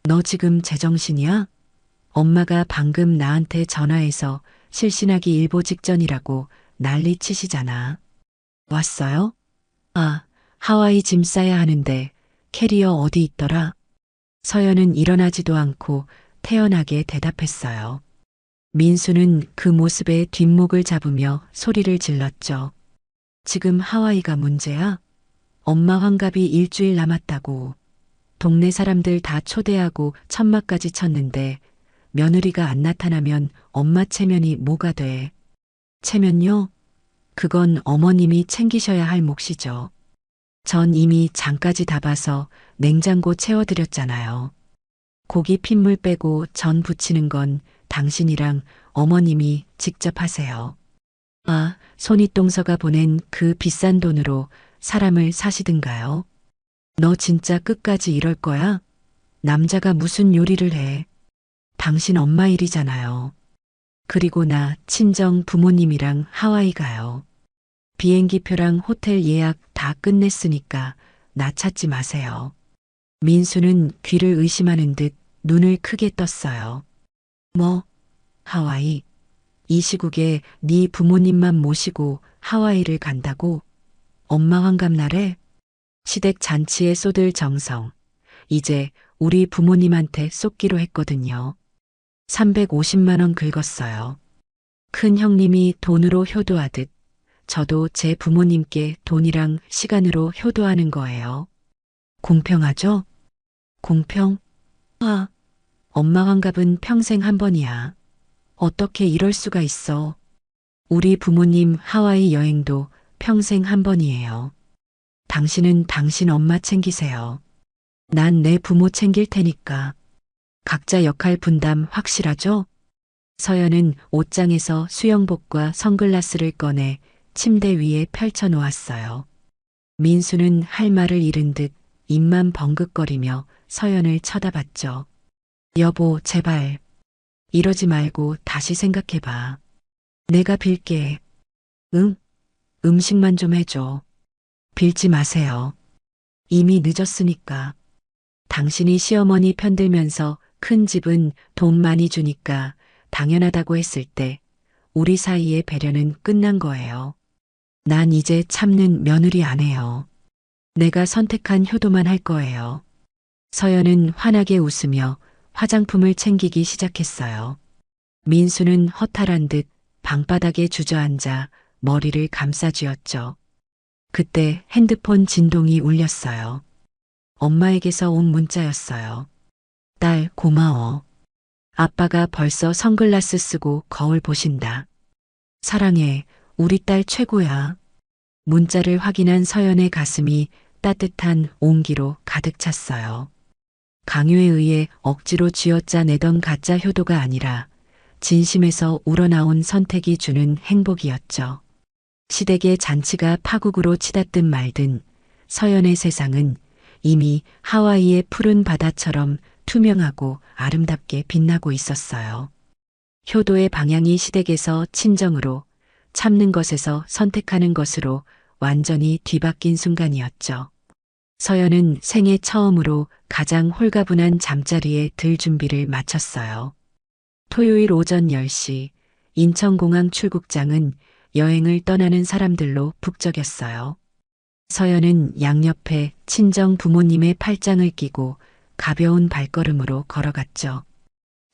Speaker 2: 너 지금 제정신이야? 엄마가 방금 나한테 전화해서 실신하기 일보 직전이라고 난리 치시잖아. 왔어요? 아, 하와이 짐 싸야 하는데 캐리어 어디 있더라? 서연은 일어나지도 않고 태연하게 대답했어요. 민수는 그 모습에 뒷목을 잡으며 소리를 질렀죠. 지금 하와이가 문제야? 엄마 환갑이 일주일 남았다고. 동네 사람들 다 초대하고 천막까지 쳤는데 며느리가 안 나타나면 엄마 체면이 뭐가 돼? 체면요? 그건 어머님이 챙기셔야 할 몫이죠. 전 이미 장까지 다 봐서 냉장고 채워드렸잖아요. 고기 핏물 빼고 전 부치는 건 당신이랑 어머님이 직접 하세요. 아, 손윗동서가 보낸 그 비싼 돈으로 사람을 사시든가요? 너 진짜 끝까지 이럴 거야? 남자가 무슨 요리를 해? 당신 엄마 일이잖아요. 그리고 나 친정 부모님이랑 하와이 가요. 비행기표랑 호텔 예약 다 끝냈으니까 나 찾지 마세요. 민수는 귀를 의심하는 듯 눈을 크게 떴어요. 뭐? 하와이? 이 시국에 네 부모님만 모시고 하와이를 간다고? 엄마 환갑날에? 시댁 잔치에 쏟을 정성. 이제 우리 부모님한테 쏟기로 했거든요. 350만 원 긁었어요. 큰 형님이 돈으로 효도하듯 저도 제 부모님께 돈이랑 시간으로 효도하는 거예요. 공평하죠? 공평? 아, 엄마 환갑은 평생 한 번이야. 어떻게 이럴 수가 있어. 우리 부모님 하와이 여행도 평생 한 번이에요. 당신은 당신 엄마 챙기세요. 난 내 부모 챙길 테니까. 각자 역할 분담 확실하죠? 서연은 옷장에서 수영복과 선글라스를 꺼내 침대 위에 펼쳐 놓았어요. 민수는 할 말을 잃은 듯 입만 벙긋거리며 서연을 쳐다봤죠. 여보, 제발. 이러지 말고 다시 생각해봐. 내가 빌게. 응? 음식만 좀 해줘. 빌지 마세요. 이미 늦었으니까. 당신이 시어머니 편들면서 큰 집은 돈 많이 주니까 당연하다고 했을 때 우리 사이의 배려는 끝난 거예요. 난 이제 참는 며느리 안 해요. 내가 선택한 효도만 할 거예요. 서연은 환하게 웃으며 화장품을 챙기기 시작했어요. 민수는 허탈한 듯 방바닥에 주저앉아 머리를 감싸쥐었죠. 그때 핸드폰 진동이 울렸어요. 엄마에게서 온 문자였어요. 딸, 고마워. 아빠가 벌써 선글라스 쓰고 거울 보신다. 사랑해, 우리 딸 최고야. 문자를 확인한 서연의 가슴이 따뜻한 온기로 가득 찼어요. 강요에 의해 억지로 쥐어짜내던 가짜 효도가 아니라 진심에서 우러나온 선택이 주는 행복이었죠. 시댁의 잔치가 파국으로 치닫든 말든 서연의 세상은 이미 하와이의 푸른 바다처럼 투명하고 아름답게 빛나고 있었어요. 효도의 방향이 시댁에서 친정으로, 참는 것에서 선택하는 것으로 완전히 뒤바뀐 순간이었죠. 서연은 생애 처음으로 가장 홀가분한 잠자리에 들 준비를 마쳤어요. 토요일 오전 10시 인천공항 출국장은 여행을 떠나는 사람들로 북적였어요. 서연은 양옆에 친정 부모님의 팔짱을 끼고 가벼운 발걸음으로 걸어갔죠.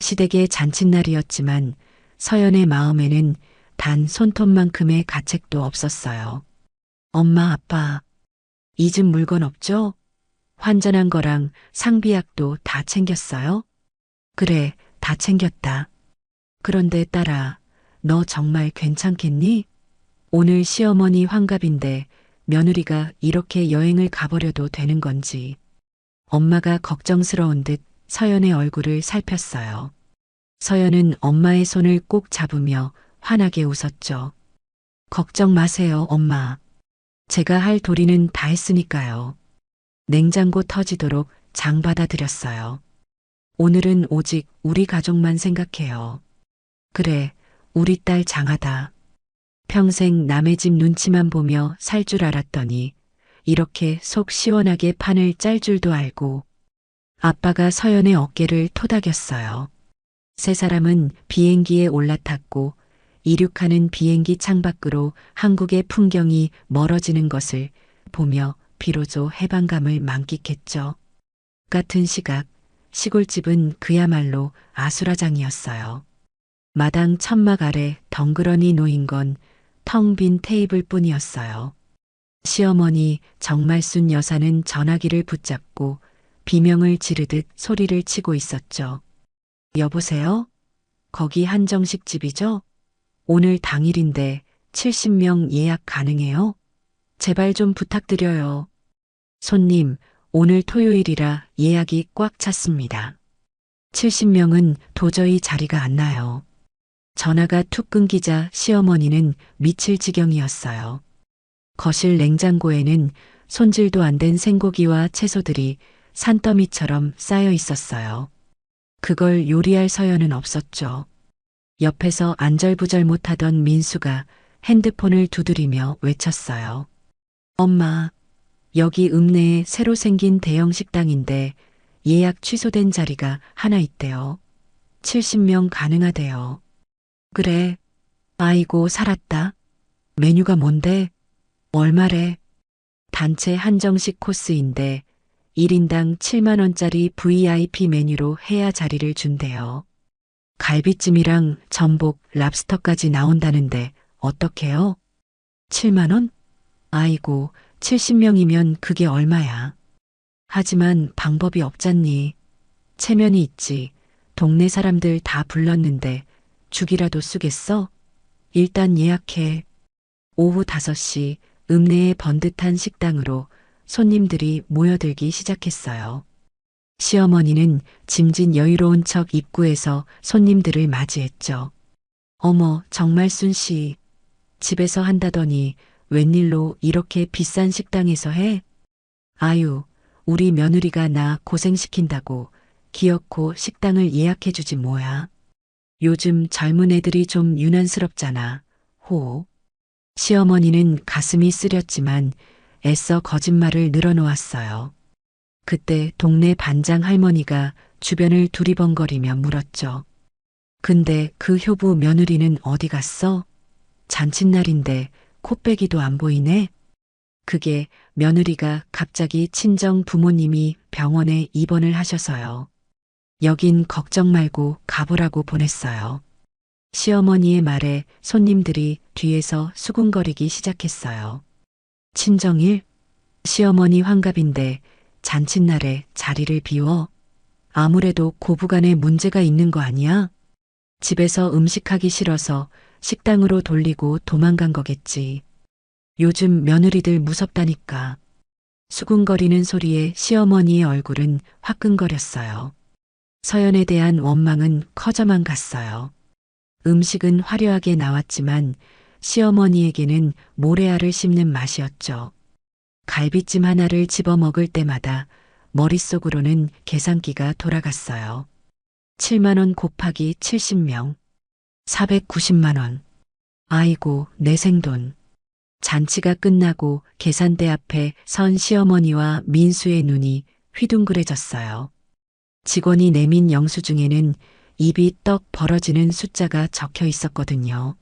Speaker 2: 시댁의 잔칫날이었지만 서연의 마음에는 단 손톱만큼의 가책도 없었어요. 엄마, 아빠, 잊은 물건 없죠? 환전한 거랑 상비약도 다 챙겼어요? 그래, 다 챙겼다. 그런데 딸아, 너 정말 괜찮겠니? 오늘 시어머니 환갑인데 며느리가 이렇게 여행을 가버려도 되는 건지. 엄마가 걱정스러운 듯 서연의 얼굴을 살폈어요. 서연은 엄마의 손을 꼭 잡으며 환하게 웃었죠. 걱정 마세요, 엄마. 제가 할 도리는 다 했으니까요. 냉장고 터지도록 장 받아드렸어요. 오늘은 오직 우리 가족만 생각해요. 그래, 우리 딸 장하다. 평생 남의 집 눈치만 보며 살 줄 알았더니 이렇게 속 시원하게 판을 짤 줄도 알고. 아빠가 서연의 어깨를 토닥였어요. 세 사람은 비행기에 올라탔고 이륙하는 비행기 창밖으로 한국의 풍경이 멀어지는 것을 보며 비로소 해방감을 만끽했죠. 같은 시각 시골집은 그야말로 아수라장이었어요. 마당 천막 아래 덩그러니 놓인 건 텅 빈 테이블 뿐이었어요. 시어머니 정말순 여사는 전화기를 붙잡고 비명을 지르듯 소리를 치고 있었죠. 여보세요? 거기 한정식 집이죠? 오늘 당일인데 70명 예약 가능해요? 제발 좀 부탁드려요. 손님, 오늘 토요일이라 예약이 꽉 찼습니다. 70명은 도저히 자리가 안 나요. 전화가 툭 끊기자 시어머니는 미칠 지경이었어요. 거실 냉장고에는 손질도 안 된 생고기와 채소들이 산더미처럼 쌓여 있었어요. 그걸 요리할 서연은 없었죠. 옆에서 안절부절 못하던 민수가 핸드폰을 두드리며 외쳤어요. 엄마, 여기 읍내에 새로 생긴 대형 식당인데 예약 취소된 자리가 하나 있대요. 70명 가능하대요. 그래. 아이고, 살았다. 메뉴가 뭔데? 얼마래? 단체 한정식 코스인데 1인당 7만 원짜리 VIP 메뉴로 해야 자리를 준대요. 갈비찜이랑 전복, 랍스터까지 나온다는데 어떡해요? 7만 원? 아이고, 70명이면 그게 얼마야. 하지만 방법이 없잖니. 체면이 있지. 동네 사람들 다 불렀는데 죽이라도 쓰겠어? 일단 예약해. 오후 5시 읍내의 번듯한 식당으로 손님들이 모여들기 시작했어요. 시어머니는 짐진 여유로운 척 입구에서 손님들을 맞이했죠. 어머, 정말 순씨. 집에서 한다더니 웬일로 이렇게 비싼 식당에서 해? 아유, 우리 며느리가 나 고생시킨다고 기어코 식당을 예약해주지 뭐야. 요즘 젊은 애들이 좀 유난스럽잖아. 호. 시어머니는 가슴이 쓰렸지만 애써 거짓말을 늘어놓았어요. 그때 동네 반장 할머니가 주변을 두리번거리며 물었죠. 근데 그 효부 며느리는 어디 갔어? 잔칫날인데 코빼기도 안 보이네? 그게 며느리가 갑자기 친정 부모님이 병원에 입원을 하셔서요. 여긴 걱정 말고 가보라고 보냈어요. 시어머니의 말에 손님들이 뒤에서 수군거리기 시작했어요. 친정일? 시어머니 환갑인데 잔칫날에 자리를 비워? 아무래도 고부간에 문제가 있는 거 아니야? 집에서 음식하기 싫어서 식당으로 돌리고 도망간 거겠지. 요즘 며느리들 무섭다니까. 수군거리는 소리에 시어머니의 얼굴은 화끈거렸어요. 서연에 대한 원망은 커져만 갔어요. 음식은 화려하게 나왔지만 시어머니에게는 모래알을 씹는 맛이었죠. 갈비찜 하나를 집어 먹을 때마다 머릿속으로는 계산기가 돌아갔어요. 7만 원 곱하기 70명. 490만 원. 아이고, 내 생돈. 잔치가 끝나고 계산대 앞에 선 시어머니와 민수의 눈이 휘둥그레졌어요. 직원이 내민 영수증에는 입이 떡 벌어지는 숫자가 적혀 있었거든요.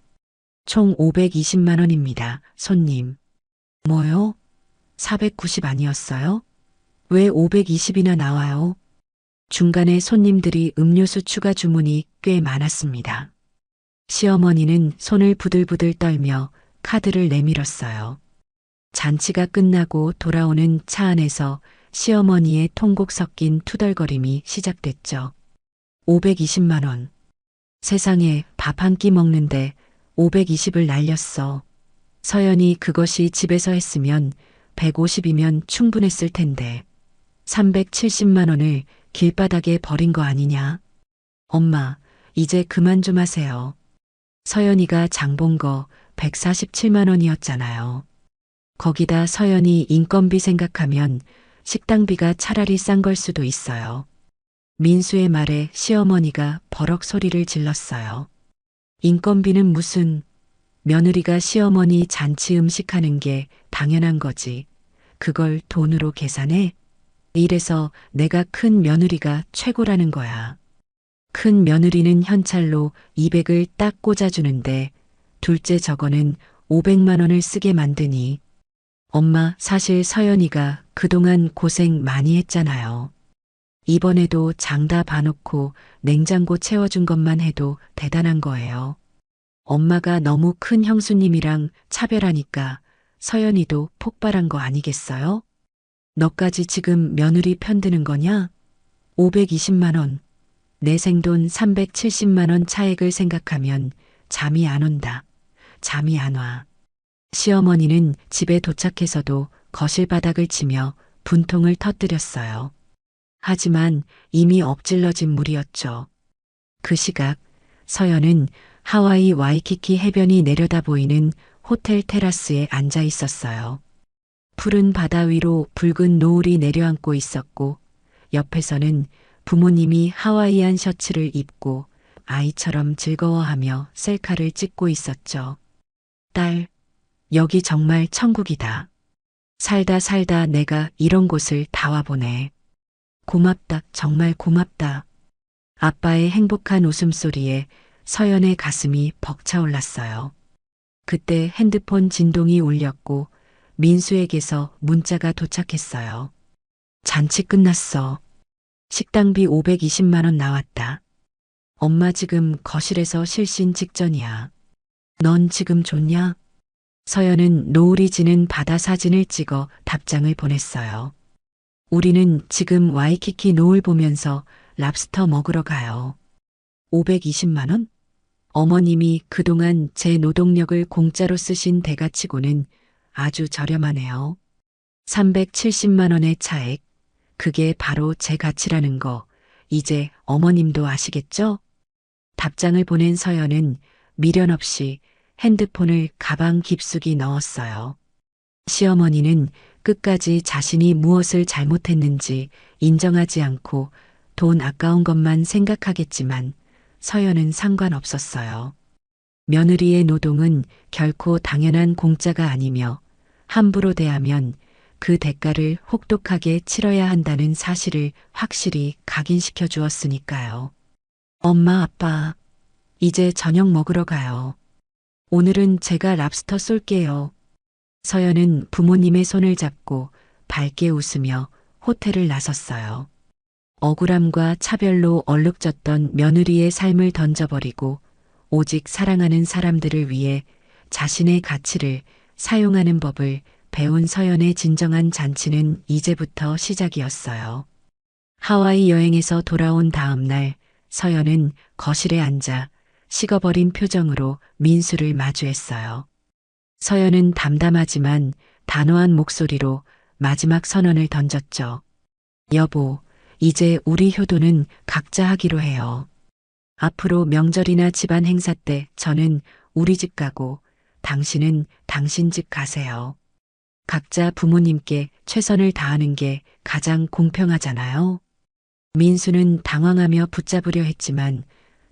Speaker 2: 총 520만 원입니다, 손님. 뭐요? 490 아니었어요? 왜 520이나 나와요? 중간에 손님들이 음료수 추가 주문이 꽤 많았습니다. 시어머니는 손을 부들부들 떨며 카드를 내밀었어요. 잔치가 끝나고 돌아오는 차 안에서 시어머니의 통곡 섞인 투덜거림이 시작됐죠. 520만 원. 세상에 밥 한 끼 먹는데 520을 날렸어. 서연이 그것이 집에서 했으면 150이면 충분했을 텐데 370만 원을 길바닥에 버린 거 아니냐? 엄마, 이제 그만 좀 하세요. 서연이가 장본 거 147만 원이었잖아요. 거기다 서연이 인건비 생각하면 식당비가 차라리 싼 걸 수도 있어요. 민수의 말에 시어머니가 버럭 소리를 질렀어요. 인건비는 무슨, 며느리가 시어머니 잔치 음식하는 게 당연한 거지. 그걸 돈으로 계산해? 이래서 내가 큰 며느리가 최고라는 거야. 큰 며느리는 현찰로 200을 딱 꽂아주는데 둘째 저거는 500만 원을 쓰게 만드니. 엄마, 사실 서연이가 그동안 고생 많이 했잖아요. 이번에도 장 다 봐놓고 냉장고 채워준 것만 해도 대단한 거예요. 엄마가 너무 큰 형수님이랑 차별하니까 서연이도 폭발한 거 아니겠어요? 너까지 지금 며느리 편드는 거냐? 520만 원. 내 생돈 370만 원 차액을 생각하면 잠이 안 온다. 잠이 안 와. 시어머니는 집에 도착해서도 거실 바닥을 치며 분통을 터뜨렸어요. 하지만 이미 엎질러진 물이었죠. 그 시각 서연은 하와이 와이키키 해변이 내려다 보이는 호텔 테라스에 앉아 있었어요. 푸른 바다 위로 붉은 노을이 내려앉고 있었고 옆에서는 부모님이 하와이안 셔츠를 입고 아이처럼 즐거워하며 셀카를 찍고 있었죠. 딸, 여기 정말 천국이다. 살다 살다 내가 이런 곳을 다 와보네. 고맙다, 정말 고맙다. 아빠의 행복한 웃음소리에 서연의 가슴이 벅차올랐어요. 그때 핸드폰 진동이 울렸고 민수에게서 문자가 도착했어요. 잔치 끝났어. 식당비 520만 원 나왔다. 엄마 지금 거실에서 실신 직전이야. 넌 지금 좋냐? 서연은 노을이 지는 바다 사진을 찍어 답장을 보냈어요. 우리는 지금 와이키키 노을 보면서 랍스터 먹으러 가요. 520만 원? 어머님이 그동안 제 노동력을 공짜로 쓰신 대가치고는 아주 저렴하네요. 370만 원의 차액. 그게 바로 제 가치라는 거 이제 어머님도 아시겠죠? 답장을 보낸 서연은 미련 없이 핸드폰을 가방 깊숙이 넣었어요. 시어머니는 끝까지 자신이 무엇을 잘못했는지 인정하지 않고 돈 아까운 것만 생각하겠지만 서연은 상관없었어요. 며느리의 노동은 결코 당연한 공짜가 아니며 함부로 대하면 그 대가를 혹독하게 치러야 한다는 사실을 확실히 각인시켜 주었으니까요. 엄마, 아빠, 이제 저녁 먹으러 가요. 오늘은 제가 랍스터 쏠게요. 서연은 부모님의 손을 잡고 밝게 웃으며 호텔을 나섰어요. 억울함과 차별로 얼룩졌던 며느리의 삶을 던져버리고 오직 사랑하는 사람들을 위해 자신의 가치를 사용하는 법을 배운 서연의 진정한 잔치는 이제부터 시작이었어요. 하와이 여행에서 돌아온 다음 날 서연은 거실에 앉아 식어버린 표정으로 민수를 마주했어요. 서연은 담담하지만 단호한 목소리로 마지막 선언을 던졌죠. 여보, 이제 우리 효도는 각자 하기로 해요. 앞으로 명절이나 집안 행사 때 저는 우리 집 가고 당신은 당신 집 가세요. 각자 부모님께 최선을 다하는 게 가장 공평하잖아요. 민수는 당황하며 붙잡으려 했지만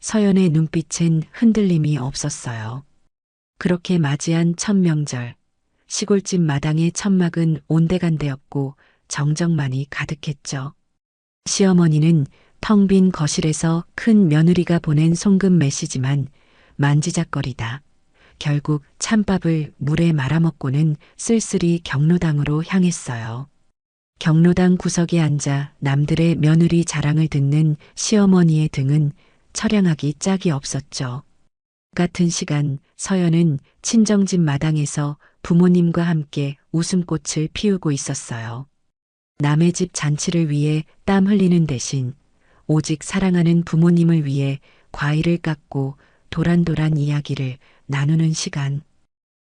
Speaker 2: 서연의 눈빛엔 흔들림이 없었어요. 그렇게 맞이한 첫 명절, 시골집 마당의 천막은 온데간데였고 정적만이 가득했죠. 시어머니는 텅 빈 거실에서 큰 며느리가 보낸 송금 메시지만 만지작거리다. 결국 찬밥을 물에 말아먹고는 쓸쓸히 경로당으로 향했어요. 경로당 구석에 앉아 남들의 며느리 자랑을 듣는 시어머니의 등은 처량하기 짝이 없었죠. 같은 시간 서연은 친정집 마당에서 부모님과 함께 웃음꽃을 피우고 있었어요. 남의 집 잔치를 위해 땀 흘리는 대신 오직 사랑하는 부모님을 위해 과일을 깎고 도란도란 이야기를 나누는 시간.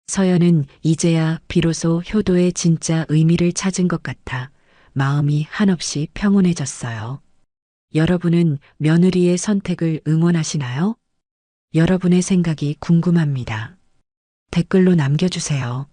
Speaker 2: 서연은 이제야 비로소 효도의 진짜 의미를 찾은 것 같아 마음이 한없이 평온해졌어요. 여러분은 며느리의 선택을 응원하시나요? 여러분의 생각이 궁금합니다. 댓글로 남겨주세요.